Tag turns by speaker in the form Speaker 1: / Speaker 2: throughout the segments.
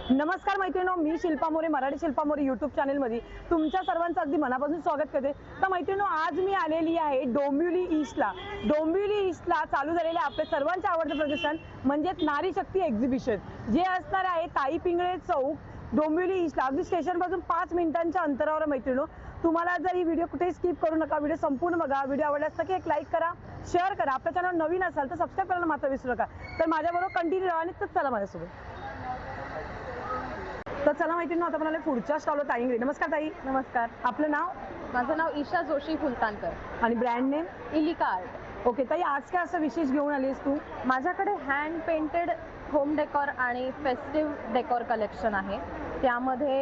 Speaker 1: नमस्कार मैत्रिणींनो, मी शिल्पा मोरे, मराठी शिल्पा मोरे यूट्यूब चॅनलमध्ये तुमच्या सर्वांचं अगदी मनापासून स्वागत करते। तर मैत्रिणींनो, आज मी आलेली आहे डोंबिवली ईस्टला। डोंबिवली ईस्टला चालू झालेले आपले सर्वांचे आवडते प्रदर्शन म्हणजे नारी शक्ती एक्झिबिशन, जे असणार आहे ताई पिंगळे चौक डोंबिवली ईस्टला, अगदी स्टेशनपासून 5 मिनिटांच्या अंतरावर। मैत्रिणींनो, तुम्हाला जर ही व्हिडिओ कुठेही स्किप करू नका, व्हिडिओ संपूर्ण बघा। व्हिडिओ आवडल्यास नक्की एक लाईक करा, शेअर करा, आपल्या चॅनल नवीन असाल तर सबस्क्राईब करायला मात्र विसरू नका। तर माझ्याबरोबर कंटिन्यू राहा आणि चला माझ्यासोबत। तर चला मैत्रिणींनो, आता आपण पुढच्या स्टॉलवर ताईंकडे। नमस्कार ताई।
Speaker 2: नमस्कार।
Speaker 1: आपलं नाव?
Speaker 2: माझं नाव ईशा जोशी फुलतानकर
Speaker 1: आणि brand name?
Speaker 2: Ilika art.
Speaker 1: Okay ताई, आज काय असं विशेष घेऊन आलीस तू?
Speaker 2: माझ्याकडे हँड पेंटेड होम डेकोर आणि फेस्टिव्ह डेकोर कलेक्शन आहे। त्यामध्ये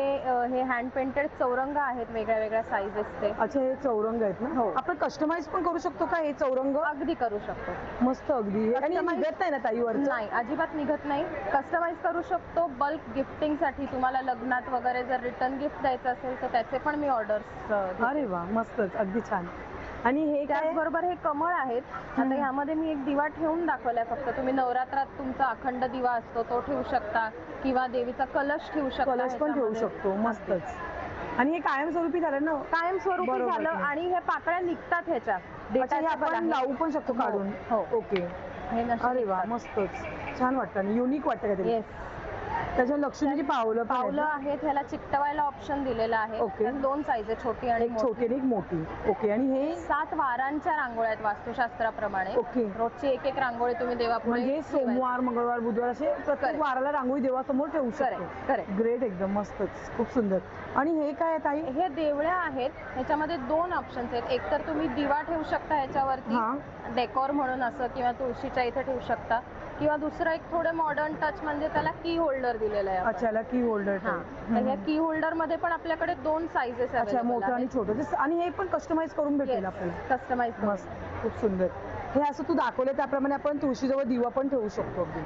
Speaker 2: हे हँड पेंटेड चौरंग आहेत वेगळ्या वेगळ्या साइजेसचे।
Speaker 1: अच्छा, हे चौरंग आहेत ना?
Speaker 2: हो।
Speaker 1: आपण कस्टमाइज पण करू शकतो का हे चौरंग?
Speaker 2: अगदी करू शकतो।
Speaker 1: मस्त, अगदी। आणि निघत नाही ना ताईवर?
Speaker 2: नाही, अजिबात निघत नाही। कस्टमाइज करू शकतो बल्क गिफ्टिंग साठी। तुम्हाला लग्नात वगैरे जर रिटर्न गिफ्ट द्यायचं असेल तर त्याचे पण मी ऑर्डर्स।
Speaker 1: अरे वा, मस्तच, अगदी छान। आणि हे
Speaker 2: त्याचबरोबर हे कमळ आहेत। आता ह्यामध्ये मी एक दिवा ठेवून दाखवलाय फक्त। तुम्ही नवरात्रात तुमचा अखंड दिवा असतो तो ठेवू शकता किंवा देवीचा कलश ठेवू शकता।
Speaker 1: कलश पण ठेवू शकतो, मस्तच। आणि हे कायमस्वरूपी झालं ना?
Speaker 2: कायमस्वरूपी झालं। आणि हे पाकळ्या निघतात ह्याच्या,
Speaker 1: आपण लावू पण शकतो काढून?
Speaker 2: हो।
Speaker 1: ओके। अरे वा, मस्तच, छान वाटतं आणि युनिक वाटतं का ते? त्याच्या लक्ष्मीची पावलं
Speaker 2: आहेत। ह्याला चिकटवायला ऑप्शन दिलेला आहे।
Speaker 1: ओके।
Speaker 2: 2 साईज आहे, छोटी आणि
Speaker 1: छोटी आणि एक मोठी। ओके। आणि हे
Speaker 2: 7 वारांच्या रांगोळ्या आहेत वास्तुशास्त्राप्रमाणे।
Speaker 1: ओके।
Speaker 2: रोजची एक एक रांगोळी तुम्ही देवापुढे,
Speaker 1: म्हणजे सोमवार, मंगळवार, बुधवार असे प्रत्येक वाराला रांगोळी देवासमोर ठेवू शकतो।
Speaker 2: करेक्ट।
Speaker 1: ग्रेट, एकदम मस्तच, खूप सुंदर। आणि हे काय आहे ताई?
Speaker 2: हे देवळ्या आहेत। ह्याच्यामध्ये 2 ऑप्शन्स आहेत। एक तर तुम्ही दिवा ठेवू शकता ह्याच्यावरती डेकोर म्हणून असं, किंवा तुळशीच्या इथे ठेवू शकता, किंवा दुसरं एक थोडं मॉडर्न टच म्हणजे त्याला की होल्डर दिलेलं आहे।
Speaker 1: अच्छा, की होल्डर।
Speaker 2: ह्या की होल्डर मध्ये पण आपल्याकडे 2 साइजेस आहेत,
Speaker 1: मोठं आणि छोटं। आणि हे पण कस्टमाइज करून भेटेल आपल्याला?
Speaker 2: कस्टमाइज।
Speaker 1: मस्त, खूप सुंदर। हे असं तू दाखवलं त्याप्रमाणे आपण तुळशीजवळ दिवा पण ठेवू शकतो, अगदी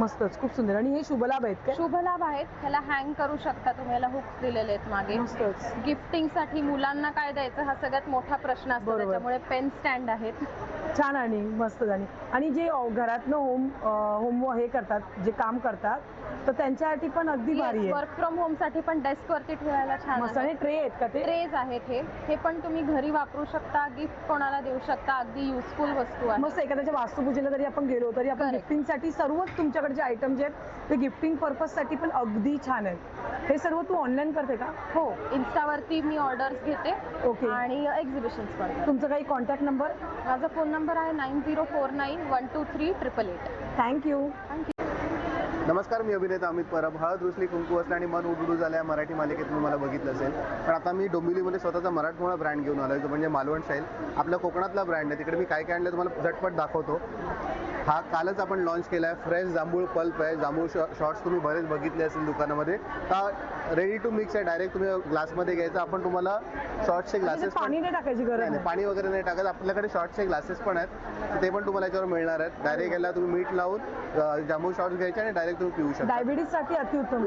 Speaker 1: मस्तच, खूप सुंदर। आणि हे शुभलाभ आहेत का?
Speaker 2: शुभलाभ आहेत। ह्याला हँग करू शकता तुम्ही। ह्याला हुक्स दिलेले आहेत मागे।
Speaker 1: मस्तच।
Speaker 2: गिफ्टिंग साठी मुलांना काय द्यायचं हा सगळ्यात मोठा प्रश्न असतो, त्याच्यामुळे पेन स्टँड आहेत।
Speaker 1: छान आणि मस्त झाली। आणि जे घरातनं होम हे करतात, जे काम करतात, तर त्यांच्यासाठी पण अगदी भारी आहे।
Speaker 2: वर्क फ्रॉम होम साठी पण डेस्क वरती ठेवायला छान
Speaker 1: मस्त। आणि ट्रे आहेत का ते?
Speaker 2: ट्रेज आहेत। हे पण तुम्ही घरी वापरू शकता, गिफ्ट कोणाला देऊ शकता, अगदी युजफुल वस्तू आहे।
Speaker 1: मस्त। एखाद्याच्या वास्तुपूजेला जरी आपण गेलो तरी आपण गिफ्टिंग साठी सर्वच तुमच्याकडे जे आयटम जे आहेत ते गिफ्टिंग पर्पज साठी पण अगदी छान आहेत। हे सर्व तू ऑनलाईन करते का?
Speaker 2: हो, इन्स्टावरती मी ऑर्डर्स घेते।
Speaker 1: ओके।
Speaker 2: आणि एक्झिबिशन्स पण।
Speaker 1: तुमचा काही कॉन्टॅक्ट नंबर?
Speaker 2: माझा फोन नंबर आहे 9049123888।
Speaker 1: थँक्यू।
Speaker 3: नमस्कार, मी अभिनेता अमित परब। हळद रुसली, कुंकू असलं आणि मन उडू झालं या मराठी मालिकेत तुम्ही मला बघितलं असेल। पण आता मी डोंबिवलीमध्ये स्वतःचा मराठमोळा ब्रँड घेऊन आलो, जो म्हणजे मालवण स्टाईल। आपल्या कोकणातला ब्रँड आहे। तिकडे मी काय काय आणलं तुम्हाला झटपट दाखवतो। हा कालच आपण लॉन्च केला आहे। फ्रेश जांभूळ पल्प आहे। जांभूळ शॉर्ट्स तुम्ही बरेच बघितले असेल दुकानामध्ये। का रेडी टू मिक्स आहे, डायरेक्ट तुम्ही ग्लासमध्ये घ्यायचं। आपण तुम्हाला शॉर्ट्सचे ग्लासेस
Speaker 1: पाणी नाही टाकायची गरज
Speaker 3: नाही, पाणी वगैरे नाही टाकायचं। आपल्याकडे शॉर्ट्सचे ग्लासेस पण आहेत, ते पण तुम्हाला याच्यावर मिळणार आहेत। डायरेक्ट याला तुम्ही मीठ लावून जांभूळ शॉर्ट्स घ्यायचे आणि डायरेक्ट तुम्ही पिऊ शकता।
Speaker 1: डायबिटीज साठी अतिउत्तम
Speaker 3: आहे,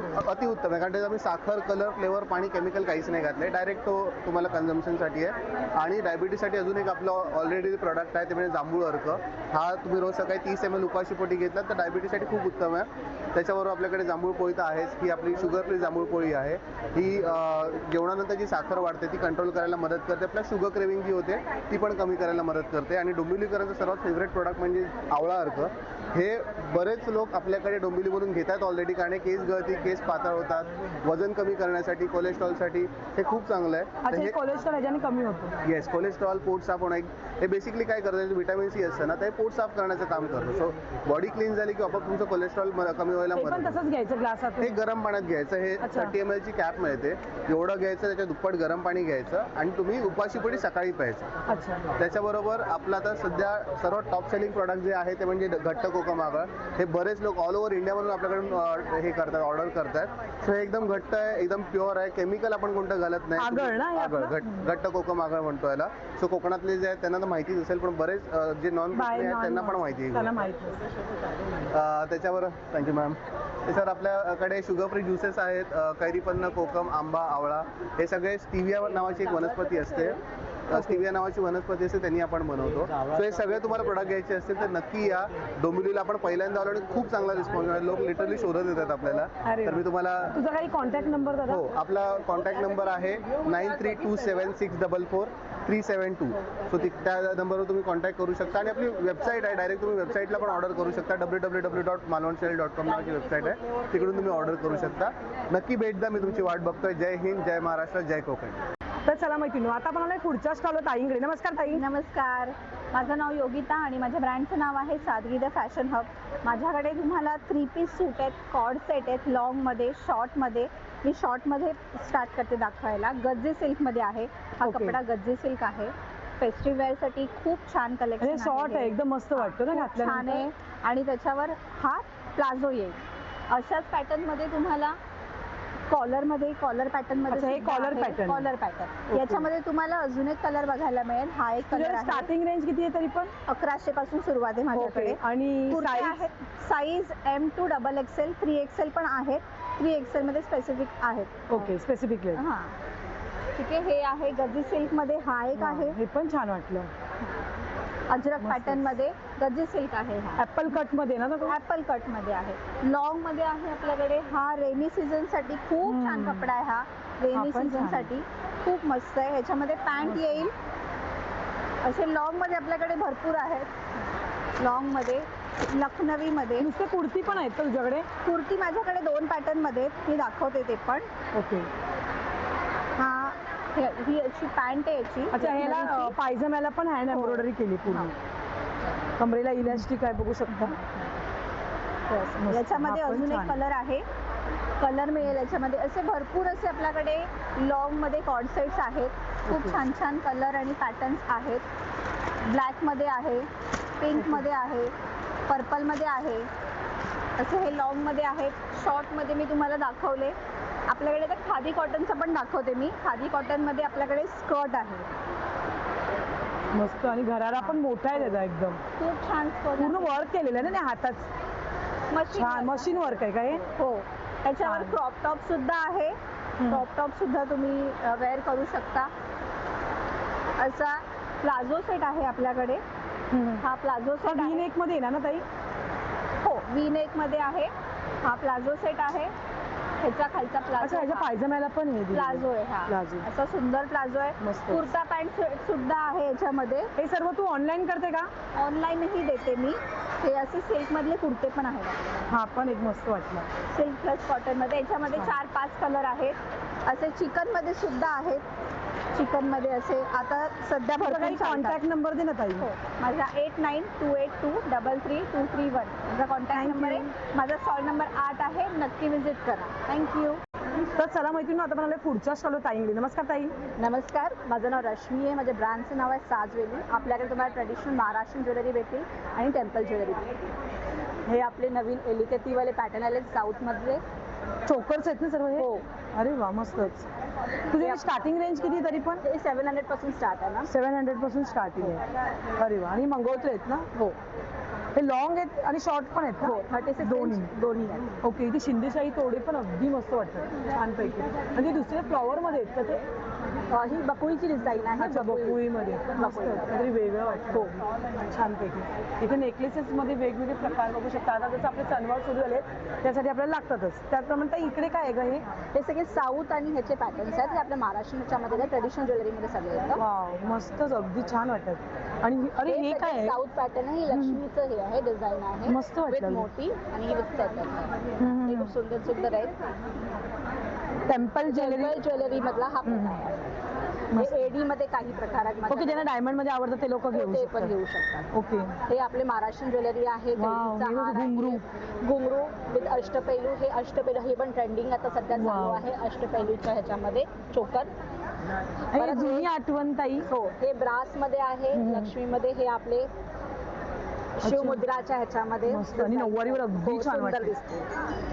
Speaker 3: कारण त्यात आम्ही साखर, कलर, फ्लेवर, पाणी, केमिकल काहीच नाही घातले। डायरेक्ट तो तुम्हाला कन्झम्पशनसाठी आहे। आणि डायबिटीजसाठी अजून एक आपलं ऑलरेडी प्रोडक्ट आहे, ते म्हणजे जांभूळ अर्क। हा तुम्ही रोज सकाळी 30 ml उपाशीपोटी घेतला तर डायबिटीजसाठी खूप उत्तम आहे। त्याच्याबरोबर आपल्याकडे जांभूळ पोळी तर आहेच, ही आपली शुगर फ्री जांभूळ पोळी आहे। ही जेवणानंतर जी साखर वाढते ती कंट्रोल करायला मदत करते। आपल्या शुगर क्रेविंग जी होते ती पण कमी करायला मदत करते। आणि डोंबिवलीकरांचं सर्वात फेवरेट प्रोडक्ट म्हणजे आवळा अर्क। हे बरेच लोक आपल्याकडे डोंबिवलीमधून घेतात ऑलरेडी, कारण केस गळती, केस पातळ होतात, वजन कमी करण्यासाठी, कोलेस्ट्रॉलसाठी हे खूप चांगलं आहे।
Speaker 1: हे कोलेस्ट्रॉल ह्याच्याने कमी होतं?
Speaker 3: येस, कोलेस्ट्रॉल, पोट साफ होणं, हे बेसिकली काय करतं, व्हिटॅमिन सी असतं ना, ते पोट साफ करण्याचं काम करतं। सो बॉडी क्लीन झाली की आपोआप तुमचं कोलेस्ट्रॉल कमी व्हायला मदत होते।
Speaker 1: तसंच घ्यायचं ग्लासात?
Speaker 3: हे गरम पाण्यात घ्यायचं। हे 30 ml ची कॅप मिळते, एवढं घ्यायचं, त्याच्या दुप्पट गरम पाणी घ्यायचं आणि तुम्ही उपाशीपोटी सकाळी प्यायचं।
Speaker 1: अच्छा।
Speaker 3: त्याच्याबरोबर आपलं आता सध्या सर्वात टॉप सेलिंग प्रोडक्ट जे आहे ते म्हणजे घट्ट कोकम आगळ। हे बरेच लोक ऑल ओव्हर इंडियामधून आपल्याकडून हे करतात, ऑर्डर करतात। सो हे एकदम घट्ट आहे, एकदम प्युअर आहे, केमिकल आपण कोणतं घालत नाही। आगळ, घट्ट कोकम आगळ म्हणतो याला। सो कोकणातले जे आहेत त्यांना तर माहितीच असेल, पण बरेच जे नॉन कोकणी आहेत त्यांना पण माहिती आहे। त्याच्यावर थँक्यू मॅम। त्याच्यावर आपल्याकडे शुगर फ्री ज्युसेस आहेत, कैरीपन्न, कोकम, आंबा, आवळा, हे सगळे स्टिविया नावाची एक वनस्पती असते, स्टिविया नावाची वनस्पती असते त्यांनी आपण बनवतो. सो हे सगळे तुम्हाला प्रोडक्ट घ्यायचे असतील तर नक्की या. डोंबिवलीला आपण पहिल्यांदा आलो आणि खूप चांगला रिस्पॉन्स आहे. लोक लिटरली शोधत येतात आपल्याला.
Speaker 1: अरे
Speaker 3: तर मी तुम्हाला
Speaker 1: तुझा काही कॉन्टॅक्ट नंबर दादा?
Speaker 3: हो, आपला कॉन्टॅक्ट नंबर आहे 9327644372. सो त्या नंबरवर तुम्ही कॉन्टॅक्ट करू शकता आणि आपली वेबसाईट आहे, डायरेक्ट तुम्ही वेबसाईटला पण ऑर्डर करू शकता. www.malwanstyle.com नावाची वेबसाईट आहे, तिकडून तुम्ही ऑर्डर करू शकता. नक्की भेट द्या, मी तुमची वाट बघतोय. जय हिंद, जय महाराष्ट्र, जय कोकण.
Speaker 1: तर चला मैत्रिणी, आता आपण आलोय पुढच्या स्टॉलवर ताईंकडे. नमस्कार ताई.
Speaker 4: नमस्कार, माझं नाव योगिता आणि माझ्या ब्रँडचं नाव आहे सादगी द फॅशन हब. माझ्याकडे तुम्हाला 3 पीस सूट आहेत, कॉर्ड सेट आहेत, लॉंगमध्ये, शॉर्टमध्ये. मी शॉर्टमध्ये स्टार्ट करते दाखवायला. गज्जे सिल्कमध्ये आहे हा
Speaker 1: Okay.
Speaker 4: कपडा. गज्जे सिल्क आहे. फेस्टिव्ह वेअरसाठी खूप छान कलेक्शन
Speaker 1: शॉर्ट आहे, एकदम मस्त वाटतो ना
Speaker 4: छान
Speaker 1: घातल्यानंतर.
Speaker 4: आहे. आणि त्याच्यावर हा प्लाझो येईल. अशाच पॅटर्नमध्ये तुम्हाला कॉलर पॅटर्नमध्ये
Speaker 1: अच्छा, हे collar pattern.
Speaker 4: Collar pattern. याच्यामध्ये तुम्हाला अजून एक कलर बघायला मिळेल. हा एक कलर आहे.
Speaker 1: स्टार्टिंग रेंज किती आहे तरी पण?
Speaker 4: 1100 पासून सुरुवात आहे माझ्याकडे.
Speaker 1: Okay. आणि
Speaker 4: कुर्ते
Speaker 1: size?
Speaker 4: आहेत. Size M to XXL, 3XL पण आहेत. 3XL मध्ये स्पेसिफिक आहेत.
Speaker 1: Okay, specifically.
Speaker 4: हा, ठीक आहे. हे आहे गज्जी सिल्क मध्ये. हा एक आहे
Speaker 1: हे पण छान वाटलं.
Speaker 4: अजरक
Speaker 1: मस्त.
Speaker 4: पॅटर्न मध्ये गज्जी सिल्क आहे. हा
Speaker 1: ऍपल कट मध्ये ना तो?
Speaker 4: ऍपल कट मध्ये आहे. लॉंग मध्ये आहे आपल्याकडे. हा रेनी सीझन साठी खूप छान कपडा आहे. हा
Speaker 1: हा
Speaker 4: रेनी
Speaker 1: पण
Speaker 4: सीझन
Speaker 1: छान.
Speaker 4: साठी खूप मस्त आहे. ह्याच्यामध्ये पॅन्ट
Speaker 1: मस्त.
Speaker 4: येईल. असे लॉंग मध्ये आपल्याकडे भरपूर आहेत. लॉंग मध्ये, लखनवी मध्ये.
Speaker 1: नुसते कुर्ती पण आहेत का तुझ्याकडे?
Speaker 4: कुर्ती माझ्याकडे 2 पॅटर्न मध्ये आहेत. मी दाखवते ते पण.
Speaker 1: ओके.
Speaker 4: ही अशी पॅन्ट आहे याची.
Speaker 1: अच्छा, ह्याला
Speaker 4: लखनवीची.
Speaker 1: पायजम्याला पण हँड एम्ब्रॉयडरी केली पूर्ण. कमरेला इलास्टिक आहे, बघू शकता. मस्त.
Speaker 4: याच्यामध्ये
Speaker 1: हा पण
Speaker 4: अजून एक
Speaker 1: छान.
Speaker 4: कलर आहे. कलर मिळेल याच्यामध्ये. असे भरपूर असे आपल्याकडे लॉंग मध्ये कॉर्ड सेट्स आहेत. खूप
Speaker 1: Okay.
Speaker 4: छान छान कलर आणि पॅटर्न्स आहेत. ब्लॅक मध्ये आहे, पिंक मध्ये आहे, पर्पल मध्ये आहे. असे हे लॉंग मध्ये आहेत. शॉर्ट मध्ये मी तुम्हाला दाखवले. आपल्याकडे तर खादी कॉटनचं पण दाखवते मी. खादी कॉटन मध्ये आपल्याकडे स्कर्ट आहे.
Speaker 1: मस्त. आणि घराला पण मोठा आहे त्याचा एकदम.
Speaker 4: खूप छान स्कर्ट.
Speaker 1: पूर्ण वर्क केलेलं आहे ना त्या हातात. छान मशीन वर्क आहे का हे?
Speaker 4: हो. त्याच्यावर
Speaker 1: छान.
Speaker 4: क्रॉप टॉप सुद्धा आहे. क्रॉप टॉप सुद्धा तुम्ही वेअर करू शकता. असा प्लाझो सेट आहे आपल्याकडे. हा प्लाझो सेट
Speaker 1: व्ही
Speaker 4: आहे.
Speaker 1: नेक मध्ये येणार ना ताई?
Speaker 4: हो, व्ही नेक मध्ये आहे. हा प्लाझो सेट आहे. ह्याचा खालचा
Speaker 1: अच्छा,
Speaker 4: प्लाझो.
Speaker 1: ह्याच्या पायजम्याला पण हे दिलेलं आहे.
Speaker 4: प्लाझो आहे हा.
Speaker 1: प्लाझो.
Speaker 4: असा सुंदर प्लाझो आहे.
Speaker 1: मस्त.
Speaker 4: कुर्ता पॅन्ट सुद्धा आहे याच्यामध्ये.
Speaker 1: हे सर्व तू ऑनलाईन करते का?
Speaker 4: ऑनलाईनही देते मी. हे असे सिल्क मधले कुर्ते पण आहेत आपल्याकडे.
Speaker 1: हा पण एक मस्त वाटला.
Speaker 4: सिल्क प्लस कॉटन मध्ये. याच्यामध्ये
Speaker 1: छान.
Speaker 4: 4-5 कलर आहेत. असे चिकन मध्ये सुद्धा आहेत. चिकन मध्ये असे आता सध्या
Speaker 1: तुझा काही
Speaker 4: भरपूर
Speaker 1: कॉन्टॅक्ट नंबर दे ना ताई.
Speaker 4: हो, माझा 8928233231 माझा कॉन्टॅक्ट
Speaker 1: Thank
Speaker 4: नंबर
Speaker 1: you.
Speaker 4: आहे. माझा स्टॉल नंबर 8 आहे. नक्की विजिट करा. थँक्यू.
Speaker 1: तर चला मैत्रिणी, आता पण आलोय पुढच्या स्टॉलवर ताईंकडे. नमस्कार ताई.
Speaker 4: नमस्कार, माझं नाव रश्मी आहे. माझ्या ब्रँडचं नाव आहे साजवेली. आपल्याकडे तुम्हाला ट्रेडिशनल महाराष्ट्रीयन ज्वेलरी भेटेल आणि टेम्पल ज्वेलरी भेटेल. हे आपले नवीन एलिकेतीवाले पॅटर्न आले साऊथमधले.
Speaker 1: चोकर्स आहेत ना सर्व हे?
Speaker 4: हो.
Speaker 1: अरे वा, मस्तच. तुझी स्टार्टिंग रेंज किती तरी पण?
Speaker 4: हे 700 पासून स्टार्ट आहे ना.
Speaker 1: 700 पासून स्टार्टिंग आहे. अरे वा. आणि मंगळसूत्र आहेत ना?
Speaker 4: हो
Speaker 1: हे लॉंग आहेत आणि शॉर्ट पण आहेत
Speaker 4: हो,
Speaker 1: का?
Speaker 4: 36
Speaker 1: दोन्ही.
Speaker 4: दोन्ही आहेत.
Speaker 1: ओके. इथे शिंदेशाही तोडे पण अगदी मस्त वाटतात, छानपैकी. म्हणजे दुसरे फ्लॉवर मध्ये आहेत का ते?
Speaker 4: ही बकुळीची डिझाईन आहे.
Speaker 1: अच्छा, बकुळीमध्ये. मस्त काहीतरी वेगळं वाटतं.
Speaker 4: हो.
Speaker 1: छानपैकी. इथे नेकलेसेस मध्ये वेगवेगळे प्रकार बघू शकता. आता जसं आपले सणवार सुरू झालेत त्यासाठी आपल्याला लागतातच. त्याचप्रमाणे ताई इकडे काय आहे का हे?
Speaker 4: हे सगळे साऊथ आणि ह्याचे पॅटर्न्स आहेत. हे आपल्या महाराष्ट्रामध्ये ट्रेडिशनल ज्वेलरीमध्ये सगळे येतं.
Speaker 1: वाव, मस्तच, अगदी छान वाटत. आणि अरे हे काय आहे?
Speaker 4: साऊथ पॅटर्न आहे. लक्ष्मीचं हे आहे, डिझाईन आहे.
Speaker 1: मस्त वाटलं.
Speaker 4: विथ मोती आणि हे विथ सेट आहे. हे खूप सुंदर सुंदर आहेत.
Speaker 1: Temple jewellery.
Speaker 4: ज्वेलरी मधला हा प्रकार आहे. हे एडी मध्ये काही प्रकार आहेत.
Speaker 1: ओके, ज्यांना डायमंड मध्ये आवडतं ते लोक घेऊ
Speaker 4: ते पण
Speaker 1: शकतात.
Speaker 4: घेऊ शकतात.
Speaker 1: ओके.
Speaker 4: हे आपले महाराष्ट्रीयन ज्वेलरी आहे.
Speaker 1: वाव,
Speaker 4: गळ्याचा
Speaker 1: हे बघ,
Speaker 4: हार आहे.
Speaker 1: घुंगरू.
Speaker 4: घुंगरू विथ अष्टपैलू. हे अष्टपैलू हे पण ट्रेंडिंग आता सध्या चालू
Speaker 1: वाव.
Speaker 4: आहे. अष्टपैलूच्या ह्याच्यामध्ये चोकर.
Speaker 1: आणि
Speaker 4: परत
Speaker 1: जुनी आठवण ताई.
Speaker 4: हो, हे ब्रास मध्ये आहे. लक्ष्मी मध्ये हे आपले शिवमुद्राच्या ह्याच्यामध्ये.
Speaker 1: मस्त. आणि नऊवारीवर अगदी
Speaker 4: हो,
Speaker 1: छान
Speaker 4: सुंदर
Speaker 1: वाटते.
Speaker 4: दिसते.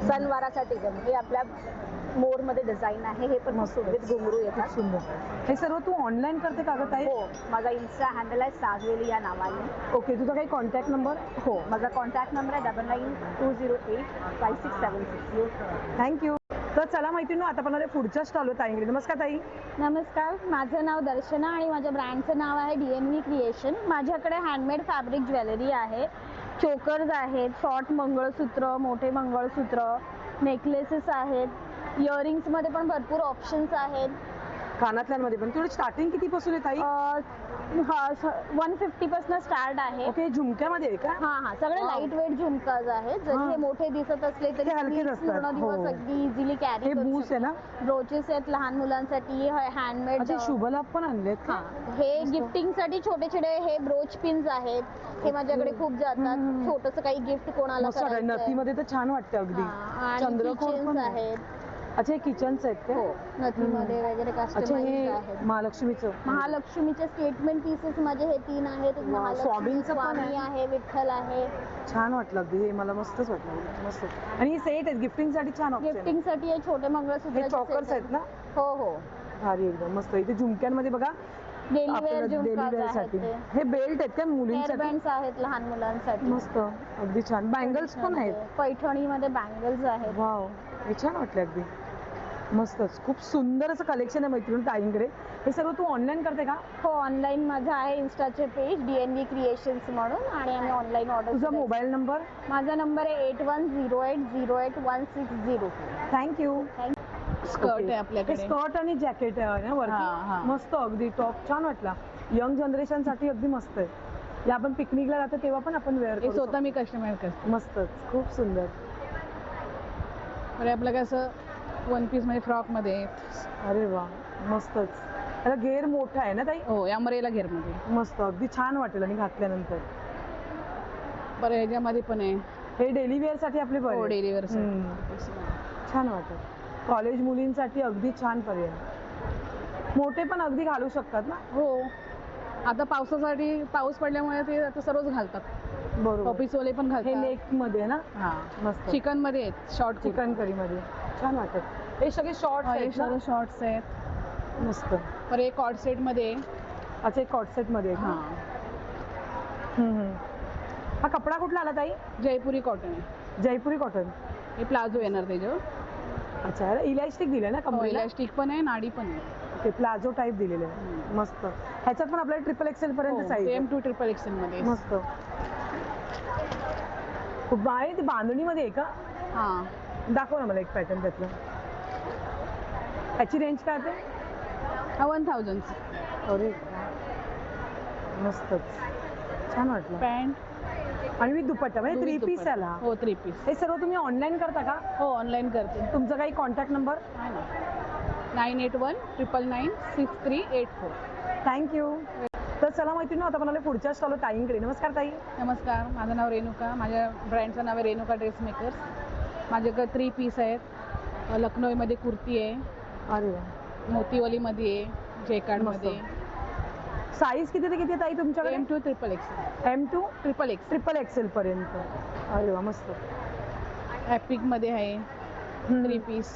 Speaker 4: सणवारासाठी हे आपल्या मोर मध्ये डिझाईन आहे. हे पण
Speaker 1: मस्त.
Speaker 4: विथ घुंगरू
Speaker 1: खूप
Speaker 4: येतात.
Speaker 1: सुंदर. हे सर्व तू ऑनलाईन करते का गं ताई?
Speaker 4: हो, माझा इन्स्टा हँडल आहे साजवेली या नावाने.
Speaker 1: ओके. तुझा काही कॉन्टॅक्ट नंबर?
Speaker 4: हो, माझा कॉन्टॅक्ट नंबर आहे 9920856766.
Speaker 1: थँक्यू. तर चला मैत्रिणी, आता पण पुढच्या स्टॉलवर ताईंकडे. नमस्कार ताई.
Speaker 4: नमस्कार, माझं नाव दर्शना आणि माझ्या ब्रँडचं नाव आहे DNV क्रिएशन. माझ्याकडे हँडमेड फॅब्रिक ज्वेलरी आहे, चोकर्स आहेत, शॉर्ट मंगळसूत्र, मोठे मंगळसूत्र, नेकलेसेस आहेत, इयरिंग्समध्ये पण भरपूर ऑप्शन्स आहेत.
Speaker 1: कानातल्यांमध्ये पण थोडी स्टार्टिंग किती पासून आहे ताई?
Speaker 4: 150 पासून स्टार्ट आहे.
Speaker 1: ओके, झुमक्यामध्ये आहे का?
Speaker 4: हा सगळे
Speaker 1: Wow.
Speaker 4: लाईट वेट झुमकाज आहेत. जरी
Speaker 1: हा.
Speaker 4: हे मोठे दिसत असले तरी
Speaker 1: ते हलके
Speaker 4: तुम्ही
Speaker 1: असतात.
Speaker 4: पूर्ण दिवस
Speaker 1: हो.
Speaker 4: अगदी इझिली कॅरी
Speaker 1: हे
Speaker 4: करू
Speaker 1: बूस आहे ना?
Speaker 4: ब्रोचेस आहेत लहान मुलांसाठी, हँडमेड.
Speaker 1: अच्छा, शुभलाभ पण आणलेत का?
Speaker 4: हे गिफ्टिंग साठी छोटे छोटे हे ब्रोच पिन्स आहेत. हे माझ्याकडे खूप जातात. छोटस काही गिफ्ट कोणाला
Speaker 1: मस्त वाटतं.
Speaker 4: करायचंय.
Speaker 1: नथीमध्ये तर छान वाटतं अगदी.
Speaker 4: आणि
Speaker 1: चंद्रकोर पण
Speaker 4: किचन्स
Speaker 1: आहे.
Speaker 4: आहेत.
Speaker 1: अच्छा, हे किचन्स आहेत का?
Speaker 4: हो, नथीमध्ये वगैरे
Speaker 1: अच्छा,
Speaker 4: कस्टमाइज
Speaker 1: हे
Speaker 4: आहेत.
Speaker 1: महालक्ष्मीचं.
Speaker 4: महालक्ष्मीचे स्टेटमेंट पीसेस माझे हे 3 आहेत. एक महालक्ष्मी,
Speaker 1: स्वामींचं पण
Speaker 4: स्वामी
Speaker 1: आहे.
Speaker 4: आहे, विठ्ठल आहे.
Speaker 1: छान वाटलं अगदी. हे मला मस्तच वाटलं. मस्त. आणि हे सेट आहेत गिफ्टिंग साठी, छान ऑप्शन.
Speaker 4: गिफ्टिंग साठी हे छोटे मंगळसूत्र
Speaker 1: हे चॉकर्स आहेत ना?
Speaker 4: हो हो.
Speaker 1: भारी एकदम मस्त. इथे झुमक्यांमध्ये बघा
Speaker 4: डेली
Speaker 1: आपल्याला
Speaker 4: वेअर
Speaker 1: डेली
Speaker 4: झुमकाज
Speaker 1: वेअर
Speaker 4: आहेत
Speaker 1: साठी.
Speaker 4: ते.
Speaker 1: हे बेल्ट आहेत का
Speaker 4: हेअर
Speaker 1: मुलींसाठी?
Speaker 4: बँड्स आहेत लहान मुलांसाठी.
Speaker 1: मस्त, अगदी छान. बँगल्स पण आहेत.
Speaker 4: पैठणीमध्ये बँगल्स आहेत.
Speaker 1: वाव, हे छान वाटले अगदी. मस्तच, खूप सुंदर असं कलेक्शन आहे मैत्रिणी ताईंकडे. हे सर्व तू ऑनलाईन करते का?
Speaker 4: हो, ऑनलाईन माझं आहे इन्स्टाचे पेज DNV क्रिएशन्स म्हणून, आणि आम्ही ऑनलाईन ऑर्डर.
Speaker 1: तुझा मोबाईल नंबर?
Speaker 4: माझा नंबर आहे 8108081602.
Speaker 1: थँक्यू.
Speaker 2: स्कर्ट आहे आपल्याकडे.
Speaker 1: स्कर्ट आणि जॅकेट आहे ना
Speaker 2: हा,
Speaker 1: वरती.
Speaker 2: हा.
Speaker 1: मस्त, अगदी टॉप छान वाटला. यंग जनरेशन साठी अगदी मस्त आहे. या आपण पिकनिकला जातो तेव्हा पण आपण वेअर
Speaker 2: हे
Speaker 1: करू
Speaker 2: स्वतः मी कस्टमाइज करते.
Speaker 1: शकतो. मस्तच, खूप सुंदर.
Speaker 2: बरं, आपलं कसं वन पीस मध्ये फ्रॉक मध्ये.
Speaker 1: अरे वा, मस्तच. त्याला घेर मोठा आहे ना ताई?
Speaker 2: हो, या मरेला घेर मध्ये.
Speaker 1: मस्त, अगदी छान वाटेल आणि घातल्यानंतर.
Speaker 2: बरं, ह्याच्यामध्ये पण आहे.
Speaker 1: हे डेली वेअर साठी आपले
Speaker 2: हो,
Speaker 1: बरे.
Speaker 2: Daily wear.
Speaker 1: छान वाटेल. कॉलेज मुलींसाठी अगदी छान पर्याय. मोठे पण अगदी घालू शकतात ना?
Speaker 2: हो, आता पावसासाठी पाऊस पडल्यामुळे ते आता सर्वच घालतात.
Speaker 1: बरोबर.
Speaker 2: ऑफिसवाले पण
Speaker 1: हे
Speaker 2: घालतात.
Speaker 1: नेक मध्ये ना?
Speaker 2: हा,
Speaker 1: मस्त.
Speaker 2: चिकन मध्ये आहेत, शॉर्ट
Speaker 1: चिकन करी मध्ये छान वाटत. हे सगळे शॉर्ट आहेत ना?
Speaker 2: शॉर्ट्स आहेत.
Speaker 1: मस्त.
Speaker 2: बरं, एक कॉर्ड सेट मध्ये.
Speaker 1: अच्छा, एक कॉट सेट मध्ये आहे का?
Speaker 2: हा,
Speaker 1: हा कपडा कुठला आला ताई?
Speaker 2: जयपुरी कॉटन आहे.
Speaker 1: जयपुरी कॉटन.
Speaker 2: हे प्लाझो येणार त्याच्यावर.
Speaker 1: अच्छा, इलास्टिक दिलं ना
Speaker 2: हो,
Speaker 1: कमरेला?
Speaker 2: इलास्टिक पण आहे, नाडी पण आहे.
Speaker 1: ते प्लाझो टाईप दिलेलं आहे. मस्त. ह्याच्यात पण आपल्याला ट्रिपल एक्सेल पर्यंत size
Speaker 2: same to triple XL मध्ये.
Speaker 1: मस्त. खूप आहे. ती बांधणीमध्ये आहे का?
Speaker 2: हा,
Speaker 1: दाखव ना मला एक पॅटर्न त्यातलं. ह्याची रेंज काय ते?
Speaker 2: हा 1000.
Speaker 1: अरे मस्तच, छान वाटलं.
Speaker 2: पॅन्ट
Speaker 1: आणि विथ दुपट्टा म्हणजे 3 पीस आला.
Speaker 2: हो, 3 पीस.
Speaker 1: हे सर्व तुम्ही ऑनलाईन करता का?
Speaker 2: हो, ऑनलाईन करते.
Speaker 1: तुमचा काही कॉन्टॅक्ट नंबर?
Speaker 2: आहे ना, 9819996384.
Speaker 1: थँक्यू. तर चला मैत्रिणी, आता मला पुढच्या स्टॉलवर ताईंकडे. नमस्कार ताई.
Speaker 2: नमस्कार, माझं नाव रेणुका. माझ्या ब्रँडचं नाव आहे रेणुका ड्रेस मेकर्स. माझ्याकडे 3 पीस आहेत. लखनौमध्ये कुर्ती आहे,
Speaker 1: अरे वा,
Speaker 2: मोतीवालीमध्ये आहे, जेकार्डमध्ये.
Speaker 1: साईज किती ते किती ताई तुमच्याकडे?
Speaker 2: M2 triple XL.
Speaker 1: M2
Speaker 2: triple XL.
Speaker 1: Triple XL पर्यंत. अरे वा, मस्त.
Speaker 2: मध्ये आहे 3 पीस.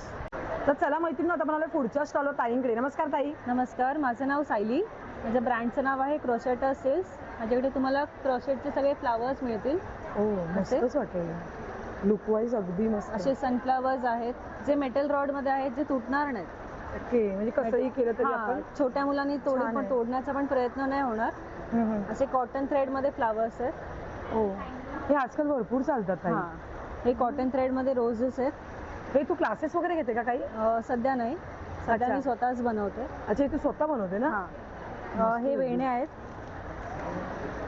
Speaker 1: तर चला मैत्रिणी, आता मला पुढच्या स्टॉलवर ताईंकडे. नमस्कार ताई.
Speaker 5: नमस्कार, माझं नाव सायली. माझ्या ब्रँडचं नाव आहे क्रोशेटर सिल्क्स. माझ्याकडे तुम्हाला क्रोशेटचे सगळे फ्लावर्स मिळतील.
Speaker 1: हो, मस्तच वाटेल. लुक वाईज अगदी मस्त.
Speaker 5: असे सनफ्लावर्स आहेत जे मेटल रॉडमध्ये आहेत, जे तुटणार नाहीत.
Speaker 1: ओके, म्हणजे कसंही केलं तरी
Speaker 5: हा,
Speaker 1: आपण.
Speaker 5: छोट्या मुलांनी
Speaker 1: छान
Speaker 5: पण
Speaker 1: आहे.
Speaker 5: तोडण्याचा पण प्रयत्न नाही होणार. असे कॉटन थ्रेडमध्ये फ्लावर्स आहेत.
Speaker 1: हो, हे आजकाल भरपूर चालतात ताई.
Speaker 5: हा, हे कॉटन थ्रेडमध्ये रोजेस आहेत.
Speaker 1: हे तू क्लासेस वगैरे घेते का काही?
Speaker 5: सध्या नाही, सध्या
Speaker 1: अच्छा.
Speaker 5: मी स्वतःच बनवते.
Speaker 1: अच्छा, हे तू स्वतः बनवते ना?
Speaker 5: हा, हे वेण्या आहेत.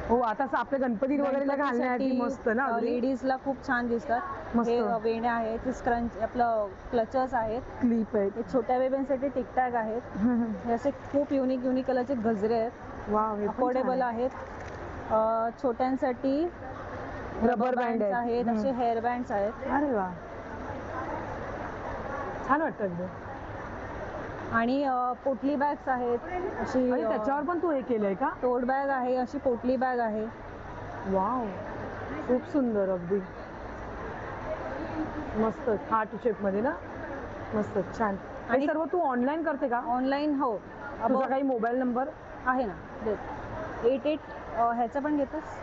Speaker 1: हो, आता असं आपल्या गणपती वगैरे घालण्यासाठी मस्त ना अगदी.
Speaker 5: लेडीजला खूप छान दिसतात.
Speaker 1: मस्त.
Speaker 5: हे वेण्या आहेत, स्क्रंच आपलं क्लचर्स आहेत,
Speaker 1: क्लिप आहेत.
Speaker 5: हे छोट्या बेबींसाठी टिकटॅग आहेत. हे असे खूप युनिक कलरचे गजरे आहेत.
Speaker 1: वाव, हे पण
Speaker 5: अफोर्डेबल
Speaker 1: छान आहे.
Speaker 5: आहेत. छोट्यांसाठी
Speaker 1: रबर बँड
Speaker 5: आहेत, असे हेअर बँड्स आहेत.
Speaker 1: अरे वा, छान वाटतं एकदम.
Speaker 5: आणि पोटली बॅग्स आहेत. अशी
Speaker 1: आणि त्याच्यावर पण तू हे केलंय का?
Speaker 5: टोट बॅग आहे, अशी पोटली बॅग आहे.
Speaker 1: वाव, खूप सुंदर अगदी. मस्त हार्ट शेप मध्ये ना? मस्त छान. आणि
Speaker 5: आणि-
Speaker 1: सर्व तू ऑनलाईन करते का?
Speaker 5: ऑनलाईन. हो,
Speaker 1: तुझा काही मोबाईल नंबर?
Speaker 5: आहे ना, देत. 88 ह्याचं पण घेतोस?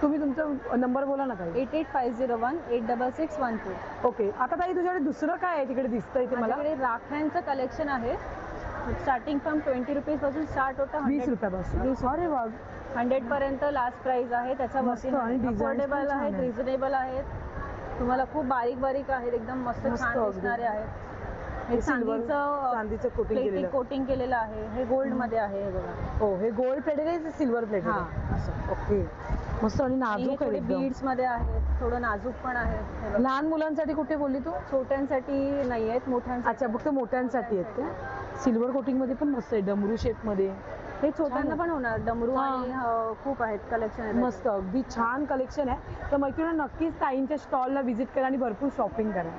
Speaker 1: तुम्ही तुमचा नंबर बोला ना ताई.
Speaker 5: 8850186614.
Speaker 1: ओके, आता ताई तुझ्याकडे दुसरं काय आहे तिकडे दिसतंय ते मला?
Speaker 5: माझ्याकडे राख्यांचं कलेक्शन आहे. स्टार्टिंग फ्रॉम 20 रुपीज पासून स्टार्ट होतं.
Speaker 1: 20 रुपयापासून. अरे वा,
Speaker 5: 100 पर्यंत लास्ट प्राइस आहे. त्याच्यावरती
Speaker 1: मस्त आणि designs पण
Speaker 5: अफोर्डेबल
Speaker 1: छान
Speaker 5: आहेत,
Speaker 1: आहेत.
Speaker 5: रिझनेबल आहेत. तुम्हाला खूप बारीक बारीक आहेत, एकदम मस्त
Speaker 1: मस्त
Speaker 5: छान
Speaker 1: अगदी.
Speaker 5: दिसणारे आहेत. हे
Speaker 1: चांदीचं कोटिंग केलेलं.
Speaker 5: कोटिंग केलेलं आहे. हे गोल्ड मध्ये आहे, हे बघा.
Speaker 1: हो, हे गोल्ड प्लेटेड आहे, सिल्वर प्लेटेड
Speaker 5: हा,
Speaker 1: आहे.
Speaker 5: असं.
Speaker 1: ओके, मस्त आणि
Speaker 5: आणि हे
Speaker 1: नाजूक आहे
Speaker 5: थोडे
Speaker 1: एकदम.
Speaker 5: बीड्स मध्ये आहेत, थोडं नाजूक पण आहेत. हे बघा.
Speaker 1: लहान मुलांसाठी कुठे बोलली तू?
Speaker 5: छोट्यांसाठी नाही आहेत, मोठ्यांसाठी.
Speaker 1: अच्छा, फक्त मोठ्यांसाठी आहेत का? सिल्वर कोटिंग मध्ये पण मस्त आहे, डमरू शेप मध्ये.
Speaker 5: हे छोट्यांना पण होणार. डमरू
Speaker 1: हा.
Speaker 5: आणि खूप आहेत कलेक्शन.
Speaker 1: मस्त, अगदी छान कलेक्शन आहे. तर मैत्रिणी नक्कीच ताईंच्या स्टॉलला व्हिजिट करा आणि भरपूर शॉपिंग करा.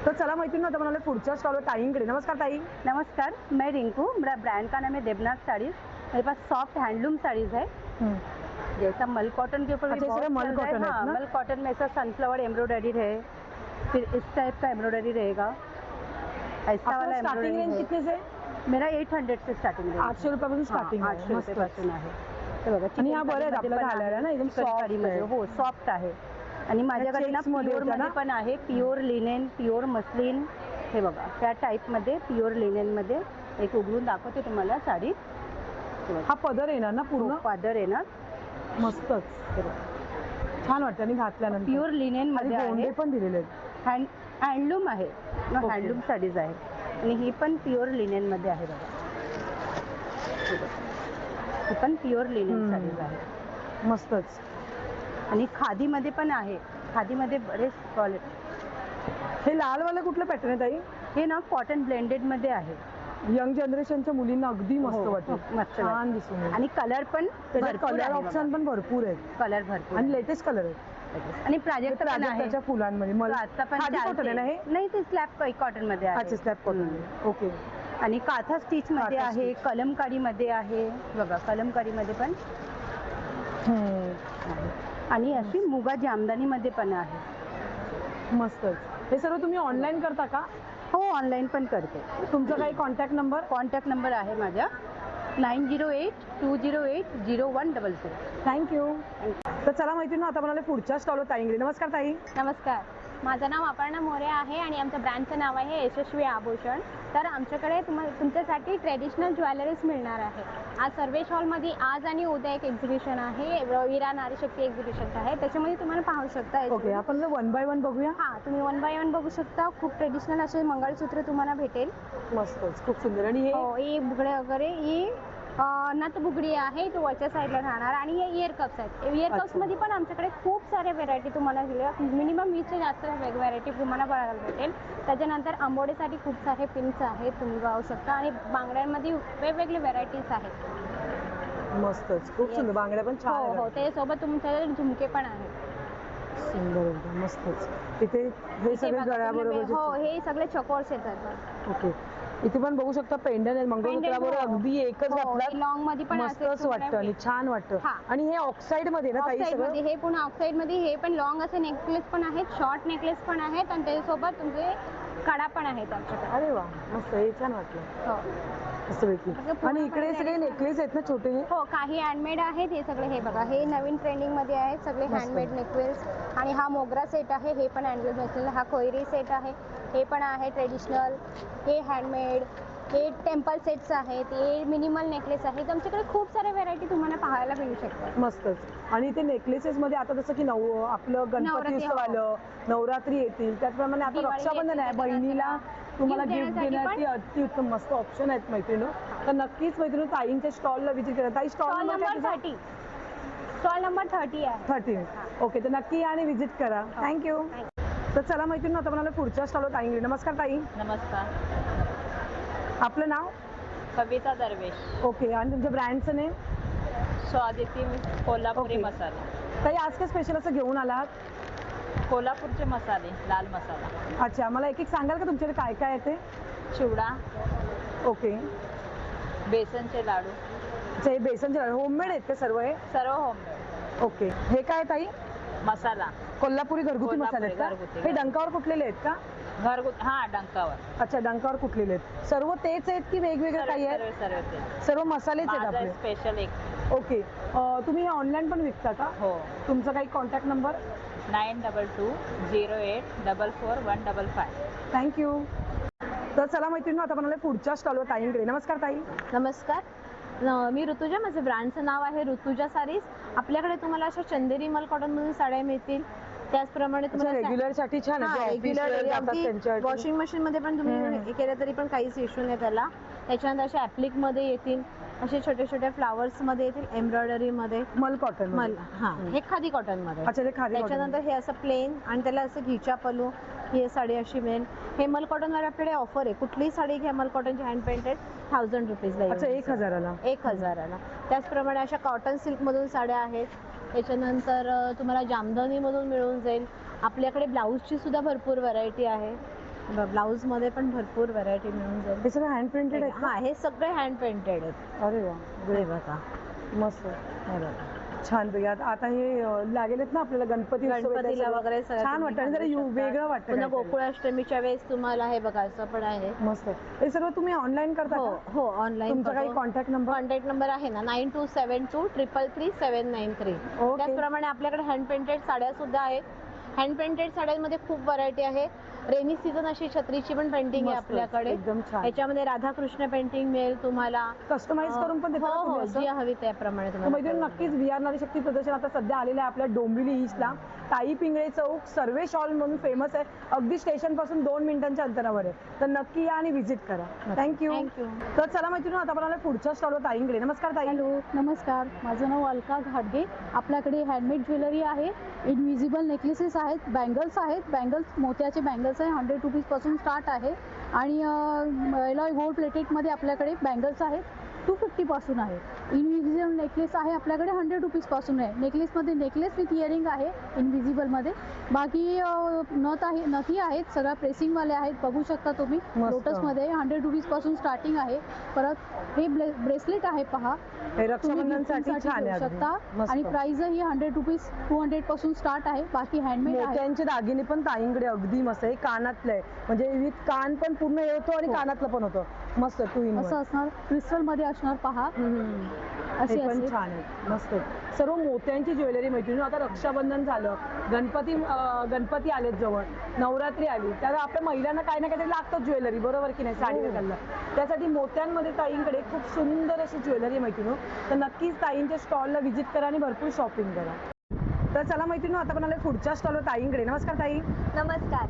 Speaker 1: तर चला मैत्रिणी, आता म्हणाले पुढच्या स्टॉलवर ताईंकडे. नमस्कार ताई.
Speaker 6: नमस्कार, मैं रिंकू. मेरा ब्रांड का नाम है देवनाथ साड़ीज. मेरे पास सॉफ्ट हैंडलूम साड़ीज है, जैसा मल कॉटन के ऊपर भी
Speaker 1: अच्छा,
Speaker 6: बहुत
Speaker 1: इसमें मल
Speaker 6: चल रहा है।
Speaker 1: कॉटन है
Speaker 6: हाँ,
Speaker 1: ना?
Speaker 6: मल कॉटन में ऐसा सनफ्लावर एम्ब्रॉयडरी है, फिर इस टाइप का एम्ब्रॉयडरी रहेगा, ऐसा वाला
Speaker 1: स्टार्टिंग रेंज
Speaker 6: एम्ब्रॉयडरी
Speaker 1: कितने से?
Speaker 6: है। मेरा 800 से स्टार्टिंग रेंज
Speaker 1: 800 रुपयापासून स्टार्टिंग आहे.
Speaker 6: 800
Speaker 1: मस्त.
Speaker 6: रुपयापासून आहे. हे बघा,
Speaker 1: आणि ह्या
Speaker 6: चिकन
Speaker 1: बऱ्या आहेत
Speaker 6: करीमध्ये
Speaker 1: आपल्याला
Speaker 6: पण
Speaker 1: घालायला
Speaker 6: आहे,
Speaker 1: ना, एकदम
Speaker 6: चिकन
Speaker 1: soft
Speaker 6: करीमध्ये.
Speaker 1: आहे.
Speaker 6: हो, सॉफ्ट आहे. आणि माझ्याकडे ना
Speaker 1: checks मध्ये
Speaker 6: प्युअर
Speaker 1: होत्या
Speaker 6: मध्ये
Speaker 1: ना?
Speaker 6: पण आहे, प्युअर लिनेन, प्युअर मस्लिन. हे बघा, त्या टाईप मध्ये प्युअर लिनेन मध्ये एक उघडून दाखवते तुम्हाला साडी. हे बघा,
Speaker 1: हा पदर येणार ना पूर्ण?
Speaker 6: पादर आहे ना,
Speaker 1: मस्तच, छान वाटतं आणि घातल्यानंतर.
Speaker 6: प्युअर लिनेन
Speaker 1: आणि
Speaker 6: मध्ये
Speaker 1: गोंडे
Speaker 6: आहे,
Speaker 1: पण दिलेले आहेत.
Speaker 6: हँडलूम आहे ना,
Speaker 1: Okay.
Speaker 6: हँडलूम साडीज आहे. आणि ही पण प्युअर लिनेन मध्ये आहे बघा. हे बघा. ही पण प्युअर लिनेन साडीज आहे.
Speaker 1: मस्तच.
Speaker 6: आणि खादीमध्ये पण आहे, खादीमध्ये बरेच क्वालिटी.
Speaker 1: हे लालवालं कुठलं पॅटर्न आहे ताई?
Speaker 6: हे ना कॉटन ब्लेंडेड मध्ये आहे.
Speaker 1: यंग जनरेशनच्या मुलींना अगदी मस्त
Speaker 6: हो,
Speaker 1: वाटेल.
Speaker 6: मस्त
Speaker 1: छान
Speaker 6: वाटेल.
Speaker 1: दिसून येईल.
Speaker 6: आणि कलर पण
Speaker 1: त्याच्यात
Speaker 6: भरपूर
Speaker 1: कलर
Speaker 6: आहे
Speaker 1: ऑप्शन पण भरपूर आहेत
Speaker 6: बघा. कलर भरपूर
Speaker 1: आणि
Speaker 6: आहे.
Speaker 1: लेटेस्ट कलर आहेत.
Speaker 6: आणि प्राजक्त पण आहे.
Speaker 1: प्राजक्ताच्या फुलांमध्ये
Speaker 6: तो आता पण
Speaker 1: खादी कॉटन आहे ना हे?
Speaker 6: चालते. नाही, ते स्लॅब कॉटन मध्ये आहे.
Speaker 1: अच्छा, स्लॅब कॉटन. ओके.
Speaker 6: आणि काथा स्टिच मध्ये
Speaker 1: काथा
Speaker 6: आहे, कलमकारी मध्ये आहे बघा, कलमकारी मध्ये पण आहे. आणि अशी मुगा जामदानी मध्ये पण आहे.
Speaker 1: मस्तच. हे सर्व तुम्ही ऑनलाईन करता का?
Speaker 6: हो, ऑनलाईन पण करते.
Speaker 1: तुमचा काही कॉन्टॅक्ट नंबर?
Speaker 6: कॉन्टॅक्ट नंबर आहे माझा 9082080100.
Speaker 1: थँक्यू. तर चला मैत्रिणी, आता म्हणाले पुढच्या स्टॉलवर ताईंकडे. नमस्कार ताई.
Speaker 7: नमस्कार, माझं नाव अपर्णा मोरे आहे आणि आमच्या ब्रँडचं नाव आहे यशस्वी आभूषण. तर आमच्याकडे तुमच्यासाठी ट्रेडिशनल ज्वेलरीज मिळणार आहे. आज सर्वेश हॉलमध्ये आज आणि उद्या एक एक्झिबिशन आहे, वीरा नारी शक्ती एक्झिबिशन आहे, त्याच्यामध्ये तुम्हाला पाहू शकता.
Speaker 1: ओके, आपण 1 बाय 1 बघूया.
Speaker 7: हां, तुम्ही 1 बाय 1 बघू शकता. खूप ट्रेडिशनल असे मंगळसूत्र तुम्हाला भेटेल.
Speaker 1: मस्तच, खूप सुंदर. आणि हे
Speaker 7: हो, ही बुगडे वगैरे, ही नथ बुगडी आहे, तो वरच्या साईडला राहणार. आणि हे इयर कप्स आहेत. इयर
Speaker 1: अच्छा.
Speaker 7: कप्समध्ये पण आमच्याकडे खूप सारे व्हेरायटी तुम्हाला मिनिमम 20 च्या जास्त व्हेरायटी तुम्हाला बघायला भेटेल. त्याच्यानंतर आंबोडीसाठी खूप सारे पिन्स आहेत, तुम्ही पाहू शकता. आणि बांगड्यांमध्ये वेगवेगळे व्हेरायटीज आहेत.
Speaker 1: मस्तच, खूप सुंदर. बांगड्या पण छान
Speaker 7: हो हो,
Speaker 1: आहेत.
Speaker 7: त्याच्यासोबत तुमच्याकडे झुमके पण आहेत.
Speaker 1: सुंदर एकदम, मस्तच. इथे हे
Speaker 7: इथे
Speaker 1: सगळे
Speaker 7: बघा, तुम्ही
Speaker 1: गळ्याबरोबर.
Speaker 7: हो, हे सगळे चकोर्स येतात.
Speaker 1: ओके, इथे पण बघू शकता पेंडन आहे, मंगळसूत्राबरोबर
Speaker 7: हो.
Speaker 1: अगदी एकच घातला.
Speaker 7: लॉंग मध्ये पण असे
Speaker 1: मस्तच वाटतं आणि छान वाटतं.
Speaker 7: हा.
Speaker 1: आणि हे ऑक्साईड मध्ये ना ताई
Speaker 7: ऑक्साईड
Speaker 1: सगळं?
Speaker 7: मध्ये, हे पुन्हा ऑक्साईड मध्ये. हे पण लॉंग असे नेकलेस पण आहेत, शॉर्ट नेकलेस पण आहेत, आणि त्याच्यासोबत तुमचे कडा पण आहेत आमच्याकडे.
Speaker 1: अरे वा, मस्त. हे छान वाटलं
Speaker 7: हो
Speaker 1: मस्तपैकी. आणि इकडे सगळे नेकलेस आहेत ना छोटे?
Speaker 7: हो, काही हँडमेड आहेत हे सगळे. हे बघा, हे नवीन ट्रेंडिंग मध्ये आहेत सगळे
Speaker 1: मस्त.
Speaker 7: Handmade necklace. आणि हा मोगरा सेट आहे, हे पण हँडमेड नेकलेस. हा कोयरी सेट आहे, हे पण आहे ट्रेडिशनल. हे हँडमेड. हे टेम्पल सेट्स आहेत, हे मिनिमल नेकलेस आहेत. आमच्याकडे खूप साऱ्या व्हेरायटी तुम्हाला पाहायला मिळू शकतात.
Speaker 1: मस्तच. आणि ते नेकलेसेस मध्ये आता जसं की आपलं गणपती
Speaker 7: नवरात्री,
Speaker 1: उत्सव
Speaker 7: हो.
Speaker 1: आलं, नवरात्री येतील, त्याचप्रमाणे आता
Speaker 7: दिवाळी
Speaker 1: रक्षाबंधन
Speaker 7: येते,
Speaker 1: आहे, बहिणीला तुम्हाला
Speaker 7: gift
Speaker 1: गिफ्ट
Speaker 7: देण्यासाठी
Speaker 1: देण्याची अतिउत्तम मस्त ऑप्शन आहेत मैत्रिणी. तर नक्कीच मैत्रिणी ताईंच्या स्टॉलला विजिट करा. ताई, stall
Speaker 7: stall
Speaker 1: number
Speaker 7: number 30. Stall number 30 आहे.
Speaker 1: 13. ओके, तर नक्की या आणि विजिट करा. थँक्यू. तर चला मैत्रिणी, आता म्हणाले पुढच्या स्टॉलवर ताईंकडे. नमस्कार ताई.
Speaker 5: नमस्कार,
Speaker 1: आपलं नाव?
Speaker 5: कविता दरवेश,
Speaker 1: ओके, आणि तुमच्या ब्रँडचं नेम?
Speaker 5: स्वादिती कोल्हापुरी
Speaker 1: ओके.
Speaker 5: मसाले.
Speaker 1: ताई, आज काय स्पेशल असं घेऊन आलात?
Speaker 5: कोल्हापूरचे मसाले, लाल मसाला,
Speaker 1: अच्छा, मला एक एक सांगाल का तुमच्याकडे काय काय आहे ते?
Speaker 5: चिवडा,
Speaker 1: ओके.
Speaker 5: बेसनचे लाडू,
Speaker 1: अच्छा, हे बेसनचे होममेड आहेत का सर्व हे?
Speaker 5: सर्व होममेड.
Speaker 1: ओके. हे काय ताई?
Speaker 5: मसाला
Speaker 1: कोल्हापुरी घरगुती मसाले आहेत
Speaker 5: कोल्हापुरी
Speaker 1: का?
Speaker 5: घरगुती.
Speaker 1: हे डंकावर कुठलेले आहेत का?
Speaker 5: घरगुती, हा, डंकावर.
Speaker 1: अच्छा, डंकावर कुठलेले आहेत. सर्व तेच आहेत की वेगवेगळे काही आहेत?
Speaker 5: सर्व ते.
Speaker 1: सर्व मसालेच आहेत
Speaker 5: माझा
Speaker 1: आपले?
Speaker 5: स्पेशल एक
Speaker 1: ओके. तुम्ही ऑनलाईन पण विकता का?
Speaker 8: हो.
Speaker 1: तुमचा काही कॉन्टॅक्ट नंबर?
Speaker 8: 9220844155.
Speaker 1: थँक्यू. तर चला मैत्रिणी, आता म्हणाले पुढच्या स्टॉलवर ताईंकडे. नमस्कार ताई.
Speaker 2: नमस्कार. मी ऋतुजा, माझं ब्रँडचं नाव आहे ऋतुजा सारीज. आपल्याकडे तुम्हाला अशा चंदेरी मल कॉटन मधून साड्या मिळतील. त्याचप्रमाणे तुम्हाला
Speaker 1: रेग्युलर साठी छान आहे.
Speaker 2: रेग्युलर वॉशिंग मशीन मध्ये पण तुम्ही हे केलं तरी पण काहीच इश्यू नाही त्याला. त्याच्यानंतर अशा ऍप्लिक मध्ये येतील, असे छोटे छोटे फ्लावर्स मध्ये येतील, एम्ब्रॉयडरी मध्ये.
Speaker 1: मल कॉटन.
Speaker 2: हे खादी कॉटन मध्ये.
Speaker 1: अच्छा, ते खादी.
Speaker 2: त्याच्यानंतर हे असं प्लेन आणि त्याला असं घिचा पलू, ही साडी अशी मिळेल. हे मल कॉटन वर आपल्याकडे ऑफर आहे. कुठलीही साडी घ्या मल कॉटनची हँड पेंटेड 1000 रुपीजला.
Speaker 1: अच्छा, 1000ला.
Speaker 2: 1000ला. त्याचप्रमाणे अशा कॉटन सिल्क मधून साड्या आहेत. त्याच्यानंतर तुम्हाला जामदानी मधून मिळून जाईल. आपल्याकडे ब्लाऊजची सुद्धा भरपूर व्हरायटी आहे. ब्लाऊज मध्ये पण भरपूर व्हरायटी मिळून जाईल.
Speaker 1: हे सगळं हँड प्रिंटेड आहे?
Speaker 2: हा, हे सगळे हँड पेंटेड आहेत.
Speaker 1: अरे वा,
Speaker 2: हे बघा
Speaker 1: मस्त. छान पैकी. आता हे लागेलेत ना आपल्याला गणपतीला
Speaker 2: वगैरे
Speaker 1: छान वाटतं आणि जरा वेगळं वाटतं.
Speaker 2: पुन्हा गोकुळाष्टमीच्या वेळेस तुम्हाला हे बघा असं पण आहे.
Speaker 1: मस्त. हे सर्व तुम्ही ऑनलाईन करता?
Speaker 2: हो, ऑनलाईन.
Speaker 1: तुमचा काही कॉन्टॅक्ट नंबर
Speaker 2: आहे ना, 9272333793. त्याचप्रमाणे आपल्याकडे हँड पेंटेड साड्या सुद्धा आहेत. हँड पेंटेड साड्यांमध्ये खूप व्हरायटी आहे. रेनी सीझन अशी छत्रीची पण पेंटिंग आहे आपल्याकडे.
Speaker 1: एकदम छान.
Speaker 2: याच्यामध्ये राधाकृष्ण पेंटिंग मिळेल तुम्हाला.
Speaker 1: कस्टमाइज करून पण देतात तुम्ही असं?
Speaker 2: जी हवी त्याप्रमाणे
Speaker 1: तर मैत्रिणी, नक्कीच व्ही आर नारी शक्ती प्रदर्शन आता सध्या आलेलं आहे आपल्या डोंबिवली ईस्टला. ताई पिंगळे चौक सर्वे शॉल म्हणून फेमस आहे. अगदी स्टेशन पासून 2 मिनिटांच्या अंतरावर आहे. तर नक्की या आणि व्हिजिट करा. थँक्यू. तर चला मैत्रिणी, आता आपण पुढच्या स्टॉलवर ताईंकडे. नमस्कार ताई.
Speaker 5: हॅलो, नमस्कार. माझं नाव अलका घाटगे. आपल्याकडे हँडमेड ज्वेलरी आहे, इनविजिबल नेकलेसेस आहेत, बँगल्स आहेत. बँगल्स मोत्याचे बँगल्स आहे, 100 रुपीज पासून स्टार्ट आहे. आणि एलॉय गोल्ड प्लेटेडमध्ये आपल्याकडे बँगल्स आहेत, 250 पासून आहे. इनविजिबल नेकलेस आहे आपल्याकडे 100 रुपीज पासून आहे. नेकलेसमध्ये नेकलेस विथ इयरिंग आहे इनविजिबलमध्ये. बाकी नथी आहेत, सगळ्या प्रेसिंगवाले आहेत, बघू शकता तुम्ही. लोटसमध्ये 100 रुपीज पासून स्टार्टिंग आहे. परत हे ब्रेसलेट आहे, पहा,
Speaker 1: रक्षाबंधनसाठी छान आहे
Speaker 5: शकता. आणि प्राइस ही 100 रुपीज 200 पासून स्टार्ट आहे. बाकी हँडमेड आहे.
Speaker 1: मोत्यांचे दागिने पण ताईंकडे अगदी मस्त आहे. कानातलं आहे, म्हणजे विथ कान पण पूर्ण होतो आणि कानातलं पण होतं. मस्त. 2 in 1
Speaker 5: असं असणार. क्रिस्टल मध्ये असणार, पहा.
Speaker 1: असे पण छान आहे. मस्त. सर्व मोत्यांची ज्वेलरी मैत्रिणी. आता रक्षाबंधन झालं, गणपती आलेत जवळ, नवरात्री आली, त्यावेळी आपल्या महिलांना काही ना काहीतरी लागतं ज्वेलरी, बरोबर की नाही, साडी घालायला. त्यासाठी मोत्यांमध्ये ताईंकडे खूप सुंदर अशी ज्वेलरी माहिती. तर नक्कीच ताईंच्या स्टॉलला व्हिजिट करा आणि भरपूर शॉपिंग करा. तर चला मैत्रिणी, आता पण आले पुढच्या स्टॉलवर ताईंकडे. नमस्कार ताई.
Speaker 4: नमस्कार.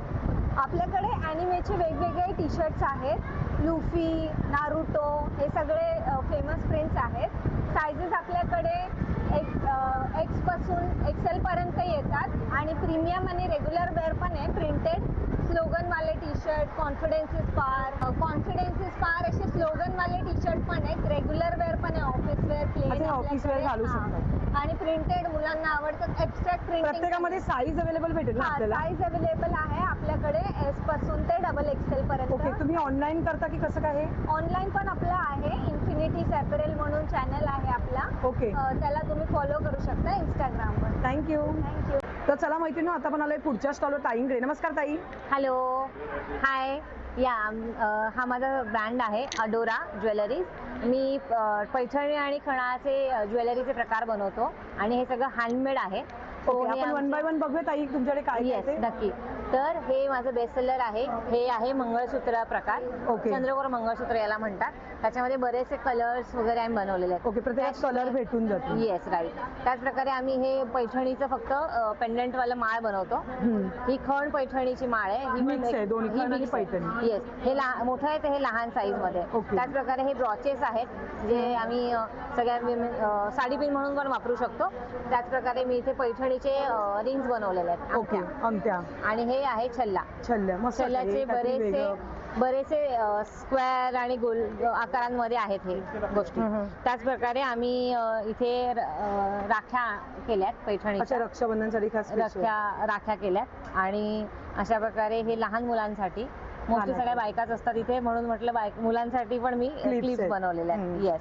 Speaker 4: आपल्याकडे ॲनिमेचे वेगवेगळे टी शर्ट्स आहेत. लुफी, नारुतो, हे सगळे फेमस प्रिंट्स आहेत. सायझेस आपल्याकडे एक्स पासून XL पर्यंत येतात. आणि प्रीमियम आणि रेग्युलर वेअर पण आहे. प्रिंटेड स्लोगनवाले टी शर्ट, कॉन्फिडन्स इज पार असे स्लोगनवाले टी शर्ट पण आहेत. रेग्युलर वेअर पण आहे, office wear, plain
Speaker 1: office wear घालू शकतात.
Speaker 4: आणि प्रिंटेड मुलांना आवडतात. ॲब्स्ट्रॅक्ट प्रिंटिंग
Speaker 1: प्रत्येकामध्ये साईज अवेलेबल भेटेल ना आपल्याला?
Speaker 4: साईज अवेलेबल आहे आपल्याकडे S पासून ते XXL पर्यंत.
Speaker 1: ओके. तुम्ही ऑनलाईन करता की कसं काय?
Speaker 4: ऑनलाईन पण आपलं आहे. इन्फिनिटीज अपॅरेल म्हणून चॅनल आहे आपला.
Speaker 1: ओके.
Speaker 4: त्याला तुम्ही फॉलो करू शकता इंस्टाग्रामवर.
Speaker 1: थँक्यू. तर चला मैत्रिणी, आता पण आलोय पुढच्या स्टॉलवर ताईंकडे. नमस्कार ताई.
Speaker 2: हॅलो, हाय. हा माझा ब्रँड आहे अडोरा ज्वेलरीज. मी पैठणी आणि खणाचे ज्वेलरीचे प्रकार बनवतो आणि हे सगळं हँडमेड आहे.
Speaker 1: आपण 1 by 1 बघूया ताई तुमच्याकडे काय
Speaker 2: येस, नक्की. तर हे माझं बेस्ट सेलर आहे. हे आहे मंगळसूत्र प्रकार.
Speaker 1: ओके.
Speaker 2: चंद्रकोर मंगळसूत्र याला म्हणतात. त्याच्यामध्ये बरेचसे कलर्स वगैरे आम्ही बनवलेले आहेत.
Speaker 1: ओके. प्रत्येक कलर भेटून जातो.
Speaker 2: Yes, right. त्याच प्रकारे आम्ही हे पैठणीचं फक्त पेंडंट वाला माळ बनवतो. ही खण पैठणीची माळ आहे. ही
Speaker 1: मिक्स आहे, दोन्ही खण आणि पैठणी.
Speaker 2: येस. हे मोठं आहे, तर हे लहान साईज मध्ये. त्याच प्रकारे हे ब्रॉचेस आहेत, जे आम्ही सगळ्या साडी पिन म्हणून पण वापरू शकतो. त्याच प्रकारे मी इथे पैठणीचे रिंग्स बनवलेले आहेत.
Speaker 1: ओके. अंगठ्या.
Speaker 2: आणि हे आहे छल्ला. छल्ल्याचे बरेचसे स्क्वेअर आणि गोल आकारांमध्ये आहेत हे गोष्टी. त्याच प्रकारे आम्ही इथे राख्या केल्यात पैठणीच्या.
Speaker 1: रक्षाबंधनसाठी
Speaker 2: राख्या केल्यात. आणि अशा प्रकारे हे लहान मुलांसाठी, मोस्टली सगळ्या बायकाच असतात इथे, म्हणून म्हटलं मुलांसाठी पण मी क्लिप्स बनवलेल्या आहेत. येस.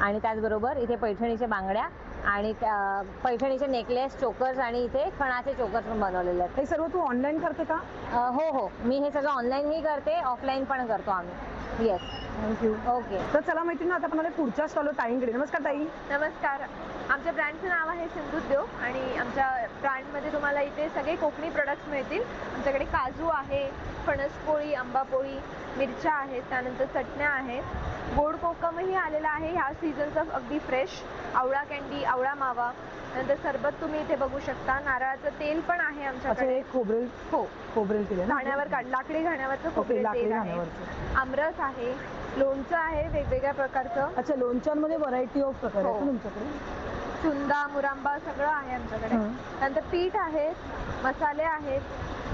Speaker 2: आणि त्याचबरोबर इथे पैठणीच्या बांगड्या आणि पैठणीचे नेकलेस, चोकर्स आणि इथे खणाचे चोकर्स पण बनवलेले आहेत.
Speaker 1: हे सर्व तू ऑनलाईन करते का?
Speaker 2: हो, मी हे सगळं ऑनलाईनही करते, ऑफलाईन पण करतो आम्ही. येस.
Speaker 1: थँक्यू.
Speaker 2: ओके.
Speaker 1: तर चला मैत्रिणी आता आपण पुढच्या स्टॉलवर ताईंकडे. नमस्कार ताई.
Speaker 9: नमस्कार. आमच्या ब्रँडचं नाव आहे सिंधुद्योग आणि आमच्या ब्रँडमध्ये तुम्हाला इथे सगळे कोकणी प्रोडक्ट्स मिळतील. आमच्याकडे काजू आहे, फणसपोळी, आंबापोळी, मिरच्या आहेत, त्यानंतर चटण्या आहेत, गोड कोकमही आलेला आहे ह्या सीझनचं अगदी फ्रेश, आवळा कँडी, आवळा मावा, नंतर सरबत तुम्ही इथे बघू शकता, नारळाचं तेल पण आहे आमच्याकडे.
Speaker 1: खोबरेल.
Speaker 9: हो,
Speaker 1: खोबरेल तेल
Speaker 9: घाण्यावर लाकडी घाण्यावरचं खोबरेल तेल आहे, आमरस आहे, लोणचं आहे वेगवेगळ्या प्रकारचं.
Speaker 1: अच्छा, लोणच्यांमध्ये व्हरायटी ऑफ प्रकार
Speaker 9: हो.
Speaker 1: आहेत तुमच्याकडे.
Speaker 9: चुंदा, मुरांबा सगळं आहे आमच्याकडे. नंतर पीठ आहेत, मसाले आहेत,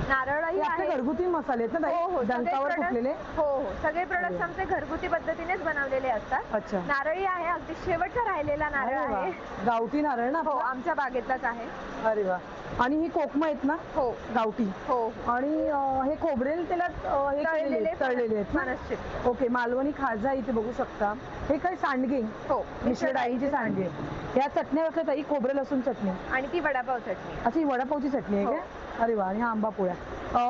Speaker 9: नारळही
Speaker 1: आपले
Speaker 9: आहे.
Speaker 1: घरगुती मसाले आहेत ना
Speaker 9: हो
Speaker 1: ताई?
Speaker 9: हो,
Speaker 1: डंकावर कुटलेले.
Speaker 9: हो हो, सगळे प्रोडक्ट्स आमचे घरगुती पद्धतीनेच बनवलेले असतात.
Speaker 1: अच्छा.
Speaker 9: नारळी आहे, अगदी शेवटचा राहिलेला नारळ
Speaker 1: अरे वा.
Speaker 9: आहे.
Speaker 1: गावठी नारळ ना
Speaker 9: हो,
Speaker 1: आपला?
Speaker 9: आमच्या बागेतलाच आहे.
Speaker 1: अरे वा. आणि ही कोकम आहेत ना
Speaker 9: हो
Speaker 1: गावठी?
Speaker 9: हो.
Speaker 1: आणि हे खोबरेल तेलात हे केलेले आहेत, तळलेले आहेत ना?
Speaker 9: फणसचे.
Speaker 1: ओके. मालवणी खाजा इथे बघू शकता. हे काय सांडगे?
Speaker 9: हो,
Speaker 1: मिश्र डाळीची सांडगे. या चटण्या असल्या ताई, खोबरे लसूण चटणी.
Speaker 9: आणि ती वडापाव चटणी.
Speaker 1: अच्छा, ही वडापावची चटणी आहे
Speaker 9: हो.
Speaker 1: का? अरे वा. आणि हा आंबा पोळ्या.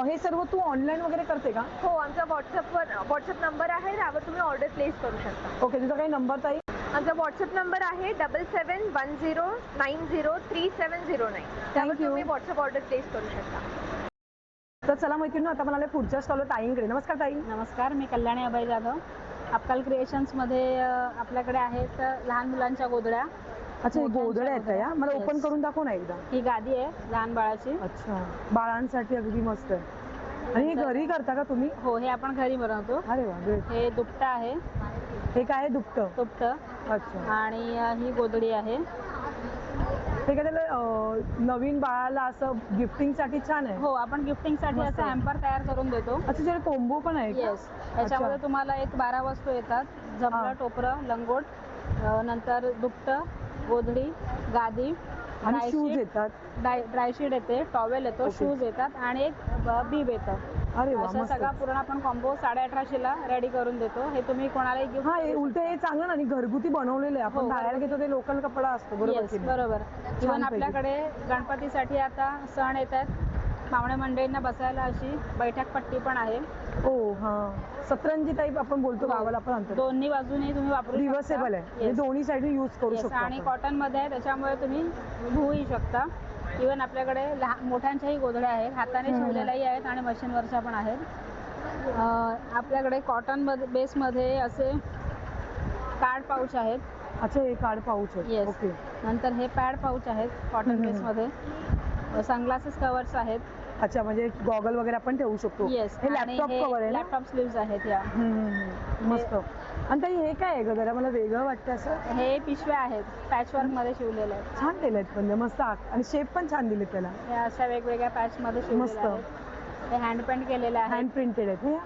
Speaker 1: हे सर्व तू ऑनलाईन वगैरे करते का?
Speaker 9: हो, आमचा व्हॉट्सअप नंबर आहे, त्यावर तुम्ही ऑर्डर प्लेस करू शकता.
Speaker 1: ओके. तुझा काही नंबर ताई?
Speaker 9: आमचा व्हॉट्सअप नंबर आहे 7710903709. त्यावर
Speaker 1: Thank you.
Speaker 9: तुम्ही व्हॉट्सअप ऑर्डर प्लेस करू शकता.
Speaker 1: तर चला मैत्रिणी आता म्हणाले पुढच्या स्टॉलवर ताईंकडे. नमस्कार ताई.
Speaker 5: नमस्कार, मी कल्याणी अभय जाधव. अक्कल क्रिएशन्समध्ये आपल्याकडे आहेत लहान मुलांच्या गोधड्या.
Speaker 1: अच्छा, हे गोधड्या आहेत का या? मला
Speaker 5: Yes.
Speaker 1: ओपन करून दाखव ना एकदा.
Speaker 5: ही गादी आहे लहान बाळाची.
Speaker 1: अच्छा, बाळांसाठी अगदी मस्त आहे. आणि हे घरी करता का तुम्ही?
Speaker 5: हो, हे आपण घरी बनवतो.
Speaker 1: अरे वा, ग्रेट.
Speaker 5: हे दुपटं आहे.
Speaker 1: हे काय आहे? दुपटं.
Speaker 5: दुपटं.
Speaker 1: अच्छा.
Speaker 5: आणि ही गोधडी आहे.
Speaker 1: हे काय त्याला नवीन बाळाला असं गिफ्टिंग साठी छान आहे.
Speaker 5: हो, आपण गिफ्टिंग साठी
Speaker 1: मस्त
Speaker 5: असं
Speaker 1: आहे.
Speaker 5: हॅम्पर तयार करून देतो.
Speaker 1: अच्छा, त्याच्याकडे कोंबो पण आहे का?
Speaker 5: येस. याच्यामध्ये तुम्हाला एक 12 वस्तू येतात.
Speaker 1: हा.
Speaker 5: जमलं, टोपरं, लंगोट, नंतर दुपटं, गोधडी, गादी,
Speaker 1: आणि
Speaker 5: ड्राय
Speaker 1: शूज
Speaker 5: शीट,
Speaker 1: येतात.
Speaker 5: ड्रायशीट येते, टॉवेल येतो,
Speaker 1: Okay.
Speaker 5: शूज येतात आणि एक बीब येतं.
Speaker 1: अरे वा,
Speaker 5: असं
Speaker 1: मस्त.
Speaker 5: सगळा पूर्ण आपण कॉम्बो 1850ला रेडी करून देतो. हे तुम्ही कोणालाही गिफ्ट.
Speaker 1: हा, हे उलट हे चांगलं ना, आणि घरगुती बनवलेलं आहे. आपण
Speaker 5: हो,
Speaker 1: बाहेर घेतो ते लोकल कपडा असतो, बरोबर
Speaker 5: येस,
Speaker 1: की नाही?
Speaker 5: बरोबर. इव्हन
Speaker 1: छानपैकी.
Speaker 5: आपल्याकडे गणपतीसाठी आता सण येत आहेत. पाहुणे मंडळींना बसायला अशी बैठक पट्टी पण आहे.
Speaker 1: ओ हा, सतरंजी टाईप आपण बोलतो गावाला आपण आणतो.
Speaker 5: दोन्ही बाजूने तुम्ही वापरू शकता.
Speaker 1: रिव्हर्सेबल आहे. हे
Speaker 5: Yes.
Speaker 1: दोन्ही साईड यूज करू
Speaker 5: Yes,
Speaker 1: शकतो
Speaker 5: आणि
Speaker 1: आपण.
Speaker 5: कॉटन मध्ये आहे, त्याच्यामुळे तुम्ही धुवूही शकता. इव्हन आपल्याकडे मोठ्यांच्याही गोधड्या आहेत, हाताने शिवलेल्याही आहेत आणि मशीनवरच्या पण आहेत. आपल्याकडे कॉटन बेसमध्ये असे कार्ड पाऊच आहेत.
Speaker 1: अच्छा, हे कार्ड पाऊच आहे.
Speaker 5: येस.
Speaker 1: ओके.
Speaker 5: नंतर हे पॅड पाऊच आहेत कॉटन बेसमध्ये. सनग्लासेस कव्हर्स आहेत.
Speaker 1: अच्छा, म्हणजे गॉगल वगैरे आपण ठेवू शकतो.
Speaker 5: येस.
Speaker 1: हे लॅपटॉप कव्हर आहे ना?
Speaker 5: लॅपटॉप स्लीव्स आहेत या.
Speaker 1: मस्त. आणि ताई हे काय आहे ग? जरा मला वेगळं वाटतं असं.
Speaker 5: हे पिशव्या आहेत, पॅचवर्क मध्ये शिवलेल्या आहेत.
Speaker 1: छान केलेत पण मस्त. आणि शेप पण छान दिलेत त्याला.
Speaker 5: हे अशा वेगवेगळ्या पॅच मध्ये
Speaker 1: मस्त.
Speaker 5: शिवलेल्या आहेत. हे हँड पेंट केलेले आहे.
Speaker 1: हँड प्रिंटेड आहेत हे.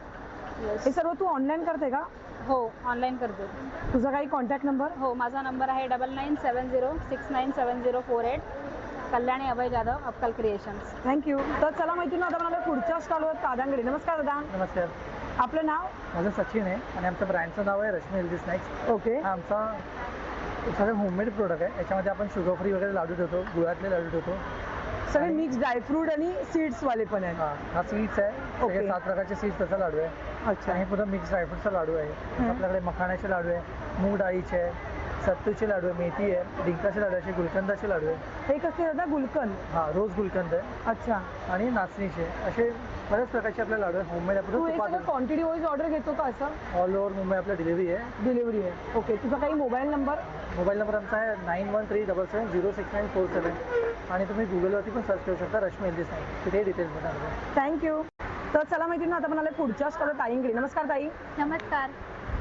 Speaker 5: Yes.
Speaker 1: हे सर्व तू ऑनलाईन करते का?
Speaker 5: हो, ऑनलाईन करते.
Speaker 1: तुझा काही कॉन्टॅक्ट नंबर?
Speaker 5: हो, माझा नंबर आहे 9970697048. कल्याणी अभय जाधव, अक्कल क्रिएशन्स.
Speaker 1: थँक्यू. तर चला मैत्रिणी आता मला पुढच्या स्टॉलवर दादांकडे. नमस्कार दादा.
Speaker 10: नमस्कार,
Speaker 1: आपलं नाव?
Speaker 10: माझं सचिन आहे आणि आमचं ब्रँडचं नाव आहे रश्मी हेल्दी स्नॅक्स.
Speaker 1: ओके.
Speaker 10: हा आमचा सगळं होममेड प्रोडक्ट आहे. याच्यामध्ये आपण शुगर फ्री वगैरे लाडू ठेवतो, गुळातले लाडू ठेवतो.
Speaker 1: सगळे मिक्स ड्रायफ्रूट आणि सीड्स वाले पण आहेत.
Speaker 10: हा सीड्स आहे,
Speaker 1: ओके.
Speaker 10: सगळे 7 प्रकारचे सीड्स त्याचा लाडू आहे.
Speaker 1: अच्छा.
Speaker 10: आणि पुन्हा मिक्स ड्रायफ्रूटचा लाडू आहे. आपल्याकडे मखाण्याचे लाडू आहे, मूग डाळीचे आहे, सत्तूचे लाडू आहे, मेथी आहे, डिंकाचे लाडू आहे, गुलकंदाचे लाडू आहे.
Speaker 1: हे कसले दादा? गुलकंद?
Speaker 10: हा, रोज गुलकंद आहे.
Speaker 1: अच्छा.
Speaker 10: आणि नाचणीचे असे बऱ्याच प्रकारचे आपले लाडू आहे. होममेड
Speaker 1: तू हे सगळं
Speaker 10: आपण
Speaker 1: क्वांटिटी वाईज ऑर्डर घेतो का असं?
Speaker 10: ऑल ओव्हर मुंबई आपल्या डिलिव्हरी आहे.
Speaker 1: डिलिव्हरी आहे. ओके. तुझा काही मोबाईल नंबर?
Speaker 10: मोबाईल नंबर आमचा आहे 9137706947. आणि तुम्ही गुगलवरती पण सर्च करू शकता रश्मी हेल्दी स्नॅक्स, तिथे डिटेल्स मिळणार.
Speaker 1: थँक्यू. तर चला मैत्रिणी आता म्हणाले पुढच्या स्टॉलवर ताईंकडे. नमस्कार ताई.
Speaker 7: नमस्कार,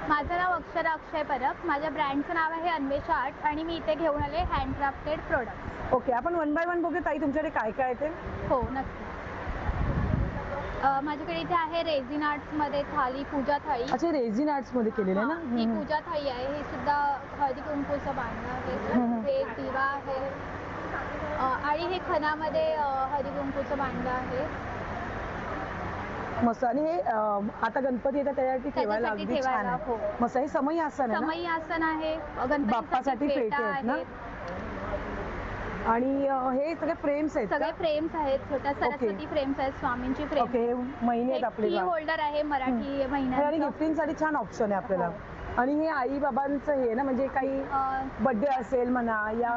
Speaker 7: माझं नाव अक्षरा अक्षय परब. माझ्या ब्रँडचं नाव आहे अन्वेष आर्ट आणि मी इथे घेऊन आले हँडक्राफ्टेड प्रोडक्ट्स.
Speaker 1: ओके. आपण वन बाय वन बघूया ताई तुमच्याकडे काय काय आहे ते.
Speaker 7: हो, नक्की. माझ्याकडे इथे आहे रेझिन आर्ट्समध्ये थाली, पूजा थाळी.
Speaker 1: अच्छा, रेझिन आर्ट्स मध्ये केलेलं आहे
Speaker 7: ही
Speaker 1: ना?
Speaker 7: पूजा थाळी आहे. हे सुद्धा हळदी कुंकूचं भांडं आहे. हे दिवा आहे आणि हे खणामध्ये हळदी कुंकूचं भांडं आहे.
Speaker 1: मस्त. आणि हे आता गणपती येतात त्यासाठी ठेवायला
Speaker 7: त्याच्यासाठी
Speaker 1: अगदी छान
Speaker 7: ठेवायला,
Speaker 1: आहे.
Speaker 7: हो.
Speaker 1: मस्त. हे समई आसन आहे ना?
Speaker 7: समई आसन आहे.
Speaker 1: बाप्पासाठी पेटे आहेत ना? आणि हे सगळे फ्रेम्स आहेत
Speaker 7: सगळे फ्रेम्स आहेत, छोट्या सरस्वती फ्रेम्स आहेत, स्वामींची फ्रेम.
Speaker 1: ओके, महिने आहेत आपले.
Speaker 7: की होल्डर आहे मराठी
Speaker 1: आणि
Speaker 7: महिन्याचं.
Speaker 1: गिफ्टिंगसाठी छान ऑप्शन आहे आपल्याला. आणि हे आई बाबांचं हे ना, म्हणजे काही बर्थडे असेल म्हणा या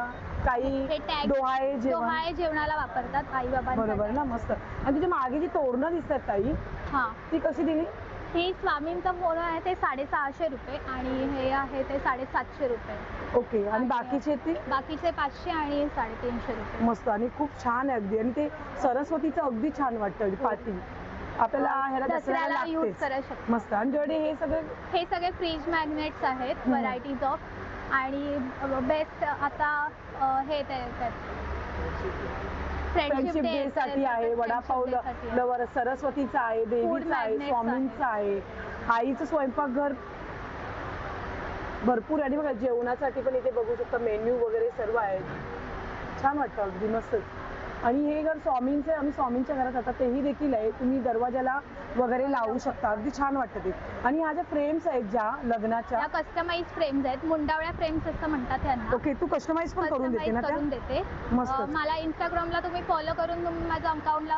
Speaker 1: काही
Speaker 7: हे टॅग
Speaker 1: डोहाळे जेवण
Speaker 7: डोहाळे जेवणाला वापरतात आई बाबांसाठी.
Speaker 1: बरोबर ना, मस्त. आणि तिची मागे जी तोरणं दिसतात ताई,
Speaker 7: हा,
Speaker 1: ती कशी दिली?
Speaker 7: ही स्वामींचा फोन आहे ते 650 रुपये आणि हे आहे ते 750 रुपये.
Speaker 1: ओके. आणि बाकीचे ते
Speaker 7: बाकीचे 500 आणि 350 रुपये.
Speaker 1: मस्त आणि खूप छान आहे अगदी. आणि ते सरस्वतीचं अगदी छान वाटतं पाठी, आपल्याला ह्याला दसऱ्याला
Speaker 7: दसऱ्याला यूज
Speaker 1: लागतेच.
Speaker 7: करू शकतो.
Speaker 1: मस्त. आणि तुझ्याकडे हे सगळे
Speaker 7: हे सगळे फ्रीज मॅग्नेट्स आहेत, व्हरायटीज ऑफ. आणि बेस्ट आता हे
Speaker 1: फ्रेंडशिप डे साठी आहे, वडापाव लवर, सरस्वतीचा आहे, देवीचा आहे,
Speaker 7: magnets
Speaker 1: स्वामींचा आहे, आईचं स्वयंपाकघर भरपूर. आणि बघा जेवणासाठी पण इथे बघू शकता मेन्यू वगैरे सर्व आहे. छान वाटतं अगदी मस्तच. आणि हे घर स्वामींचे, आम्ही स्वामींच्या घरात आता तेही देखील आहे, तुम्ही दरवाजाला वगैरे लावू शकता, अगदी छान वाटतं ते. आणि ह्या ज्या फ्रेम्स आहेत ज्या लग्नाच्या,
Speaker 7: या कस्टमाइज फ्रेम्स आहेत, मुंडावळ्या फ्रेम्स असं म्हणतात त्यांना.
Speaker 1: ओके, तू कस्टमाइज पण करून देते ना?
Speaker 7: करून देते.
Speaker 1: मस्त.
Speaker 7: मला इंस्टाग्रामला तुम्ही फॉलो करून तुम्ही माझ्या अकाउंटला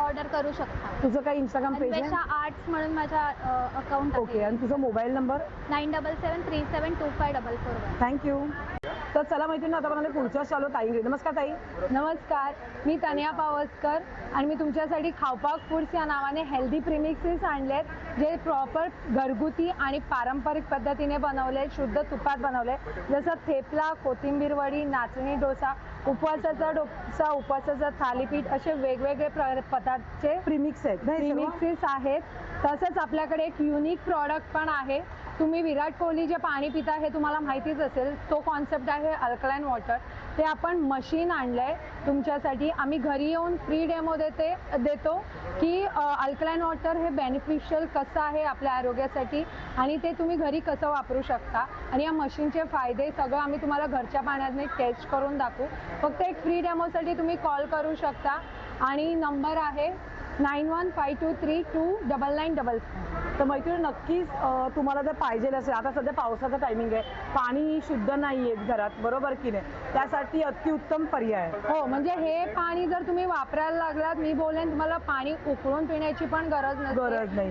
Speaker 7: ऑर्डर करू शकता.
Speaker 1: तुझं काही इंस्टाग्राम पेज आहे?
Speaker 7: अन्वेषा आर्ट्स म्हणून माझा अकाउंट
Speaker 1: ओके. आणि तुझा मोबाईल नंबर?
Speaker 7: 9773725441.
Speaker 1: थँक्यू. तर चला मैत्रिणी, आता मला पुढच्या स्टॉलवर ताई. नमस्कार ताई.
Speaker 11: नमस्कार, मी तनिया पावसकर आणि मी तुमच्यासाठी खावपाक फूड्स या नावाने हेल्दी प्रीमिक्सेस आणलेत, जे प्रॉपर घरगुती आणि पारंपरिक पद्धतीने बनवले, शुद्ध तुपात बनवले. जसं थेपला, कोथिंबीर वडी, नाचणी डोसा, उपवासाचा डोसा, उपवासाचं थालीपीठ, असे वेगवेगळे पदार्थचे
Speaker 1: प्रीमिक्स आहेत.
Speaker 11: प्रीमिक्सेस आहेत. तसंच आपल्याकडे एक युनिक प्रॉडक्ट पण आहे. तुम्ही विराट कोहली जे पाणी पिता हे तुम्हाला माहितीच असेल, तो कॉन्सेप्ट आहे अल्कलाइन वॉटर. ते आपण मशीन आणलंय तुमच्यासाठी. आम्ही घरी येऊन फ्री डेमो देतो की अल्कलाइन वॉटर हे बेनिफिशियल कसं आहे आपल्या आरोग्यासाठी आणि ते तुम्ही घरी कसं वापरू शकता. आणि या मशीनचे फायदे सगळं आम्ही तुम्हाला घरच्या पाण्याने टेस्ट करून दाखवू. फक्त एक फ्री डेमोसाठी तुम्ही कॉल करू शकता आणि नंबर आहे 9152329999.
Speaker 1: तर मैत्रिणी नक्कीच तुम्हाला जर पाहिजे असेल, आता सध्या पावसाचा टायमिंग आहे, पाणी शुद्ध नाही आहे घरात, बरोबर की नाही, त्यासाठी अतिउत्तम पर्याय.
Speaker 11: हो, म्हणजे हे पाणी जर तुम्ही वापरायला लागलात, मी बोलेन तुम्हाला पाणी उकळून पिण्याची पण गरज
Speaker 1: नाही.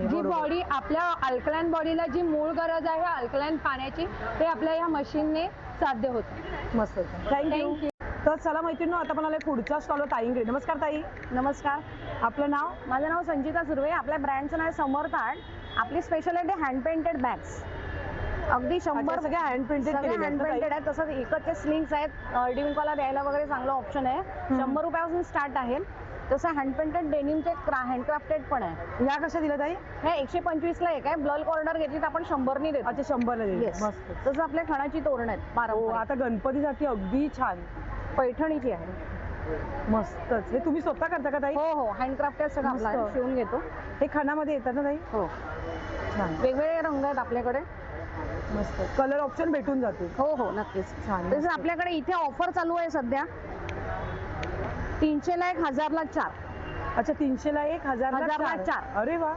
Speaker 11: जी बॉडी आपल्या अल्कलाइन बॉडीला जी मूळ गरज आहे अल्कलाइन पाण्याची, ते आपल्या या मशीनने साध्य होतं.
Speaker 1: मस्त. थँक्यू. तर चला मैत्रिणी, आता पण आले पुढच्या स्टॉलवर ताईंकडे. नमस्कार ताई.
Speaker 12: नमस्कार.
Speaker 1: आपलं नाव?
Speaker 12: माझं नाव संचिता सुर्वे. आपल्या ब्रँडचं नाव आहे समर्थ आर्ट. आपली स्पेशालिटी हँड पेंटेड बॅग्स, अगदी 100
Speaker 1: सगळ्या हँड पेंटेड
Speaker 12: आहेत. तसंच इकडचे स्लिंग्स आहेत, डिंकला द्यायला वगैरे चांगलं ऑप्शन आहे. 100 रुपयापासून स्टार्ट आहे. तसं हँड पेंटेड डेनिमचे हँडक्राफ्टेड पण आहे.
Speaker 1: या कशा दिल्या ताई?
Speaker 12: हे 125 ला एक आहे. ब्लल्क ऑर्डर घेतली तर आपण 100 नि देतो.
Speaker 1: अच्छा, 100 ला देतो.
Speaker 12: मस्त. तसं आपल्या खणाची तोरण आहेत पारंपरिक.
Speaker 1: आता गणपतीसाठी अगदी छान
Speaker 12: पैठणीची आहे.
Speaker 1: मस्तच. हे तुम्ही स्वतः करता का ताई?
Speaker 12: हो हो, हँडक्राफ्टेड सगळं आपल्याला शिवून घेतो.
Speaker 1: हे खणामध्ये येतात ना ताई?
Speaker 12: हो. वेगवेगळे रंग आहेत आपल्याकडे.
Speaker 1: मस्त. कलर ऑप्शन भेटून जाते.
Speaker 12: हो हो, नक्कीच.
Speaker 1: छान.
Speaker 12: तसं आपल्याकडे इथे ऑफर चालू आहे सध्या. 300 ला 1, 1000 ला 4.
Speaker 1: अच्छा, 300 ला 1, 1000 ला 4. अरे वा,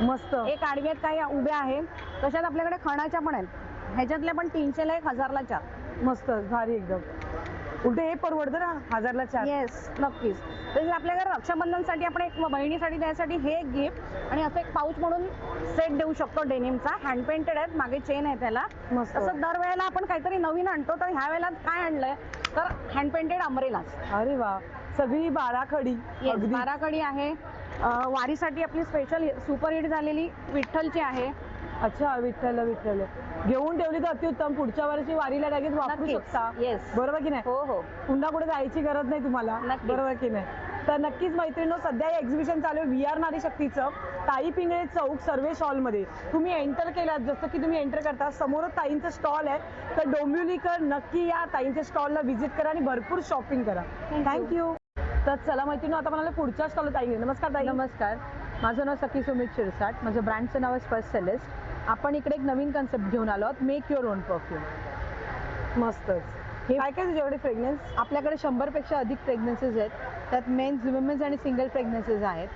Speaker 1: मस्त.
Speaker 12: एक आडव्यात काही उभ्या आहेत. तशाच आपल्याकडे खणाच्या पण आहेत. ह्याच्यातल्या पण 300 ला 1, 1000 ला 4.
Speaker 1: मस्त, भारी एकदम. उलट हे परवडतं ना, 1000 ला 4.
Speaker 12: येस, नक्कीच. तसेच आपल्याकडे रक्षाबंधनसाठी आपण एक बहिणीसाठी द्यायसाठी हे एक गिफ्ट आणि असं एक पाऊच म्हणून सेट देऊ शकतो डेनिमचा. हँड पेंटेड आहेत, मागे चेन आहे त्याला. तसं दरवेळेला आपण काहीतरी नवीन आणतो, तर ह्या वेळेला काय आणलंय तर हँड पेंटेड अम्ब्रेलाज.
Speaker 1: अरे वा, सगळी बाराखडी.
Speaker 12: बाराखडी आहे. वारीसाठी आपली स्पेशल सुपरहिट झालेली विठ्ठलची आहे.
Speaker 1: अच्छा, विठ्ठल विठ्ठल घेऊन ठेवली तर अतिउत्तम. पुढच्या वर्षी वारीला लगेच वापरू शकता.
Speaker 12: येस,
Speaker 1: बरोबर की नाही?
Speaker 12: हो हो.
Speaker 1: पुन्हा कुठे जायची गरज नाही तुम्हाला, बरोबर की नाही? तर नक्कीच मैत्रिणींनो, सध्या हे एक्झिबिशन चालू आहे VR नारी शक्तीचं, ताई पिंगळे चौक सर्वेश हॉलमध्ये. तुम्ही एंटर केलात, जसं की तुम्ही एंटर करता समोरच ताईंचं स्टॉल आहे. तर डोंबिवलीकर नक्की या ताईंच्या स्टॉलला व्हिजिट करा आणि भरपूर शॉपिंग करा. थँक्यू. तर चला मैत्रिणींनो, आता मला पुढच्या स्टॉलला ताई. नमस्कार ताई.
Speaker 11: नमस्कार, माझं नाव सखी सुमित शिरसाट. माझं ब्रँडचं नाव आहे फर्स्ट सेलेस्ट. आपण इकडे एक नवीन कन्सेप्ट घेऊन आलो आहोत, मेक युअर ओन परफ्यूम.
Speaker 1: मस्तच. हे काय काय तुझ्याकडे फ्रेग्रन्स?
Speaker 11: आपल्याकडे 100 पेक्षा अधिक फ्रेग्रन्सेस आहेत. त्यात मेन्स, विमेन्स आणि सिंगल फ्रेग्रन्सेस आहेत.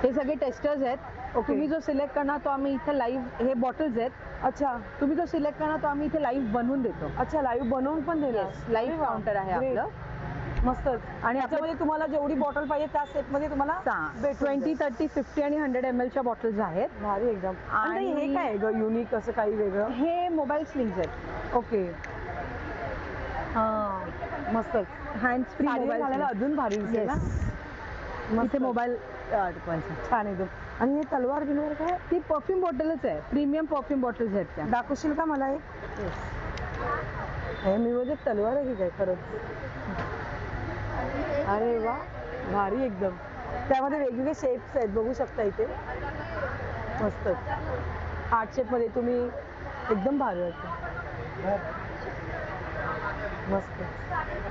Speaker 11: हे सगळे टेस्टर्स आहेत.
Speaker 1: Okay.
Speaker 12: तुम्ही जो सिलेक्ट करणार तो आम्ही इथे लाईव्ह, हे बॉटल्स आहेत,
Speaker 1: अच्छा
Speaker 12: तुम्ही जो सिलेक्ट करणार तो आम्ही इथे लाईव्ह बनवून देतो.
Speaker 1: अच्छा, लाईव्ह बनवून पण देणार.
Speaker 12: लाईव्ह काउंटर आहे
Speaker 1: Great.
Speaker 12: आपलं.
Speaker 1: मस्तच.
Speaker 12: आणि
Speaker 1: त्याच्यामध्ये तुम्हाला जेवढी बॉटल पाहिजे त्या सेट मध्ये तुम्हाला भेटून
Speaker 12: 20,
Speaker 1: जाईल.
Speaker 12: 30, 50 आणि 100 ml च्या बॉटल्स आहेत.
Speaker 1: भारी एकदम. आणि
Speaker 12: आणि
Speaker 1: हे काय ग युनिक असं काही वेगळं?
Speaker 12: हे मोबाईल स्लिंग्स आहेत.
Speaker 1: ओके. हा मस्तच.
Speaker 12: हँड्स फ्री
Speaker 1: साडीवर
Speaker 12: मोबाईल
Speaker 1: घालायला अजून भारी दिसेल ना.
Speaker 12: इथे
Speaker 1: मस्त.
Speaker 12: मोबाईल अडकवायचा.
Speaker 1: छान एकदम. आणि हे तलवार बिलवार काय
Speaker 12: ती परफ्यूम बॉटलच आहे, प्रीमियम परफ्यूम बॉटल्स आहेत त्या.
Speaker 1: दाखवशील का मला एक? हे मी म्हणजे तलवार आहे की काय खरंच? अरे वा, भारी एकदम. त्यामध्ये वेगवेगळे शेप्स आहेत, बघू शकता इथे. मस्त हार्ट शेप मध्ये तुम्ही एकदम भारी वाटतं. मस्त,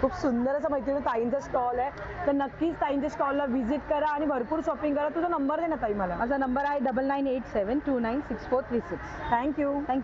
Speaker 1: खूप सुंदर असं मैत्रिणी ताईंचा स्टॉल आहे, तर नक्कीच ताईंच्या स्टॉलला व्हिजिट करा आणि भरपूर शॉपिंग करा. तुझा नंबर दे ना ताई मला.
Speaker 12: माझा नंबर आहे 9987296436.
Speaker 1: थँक्यू.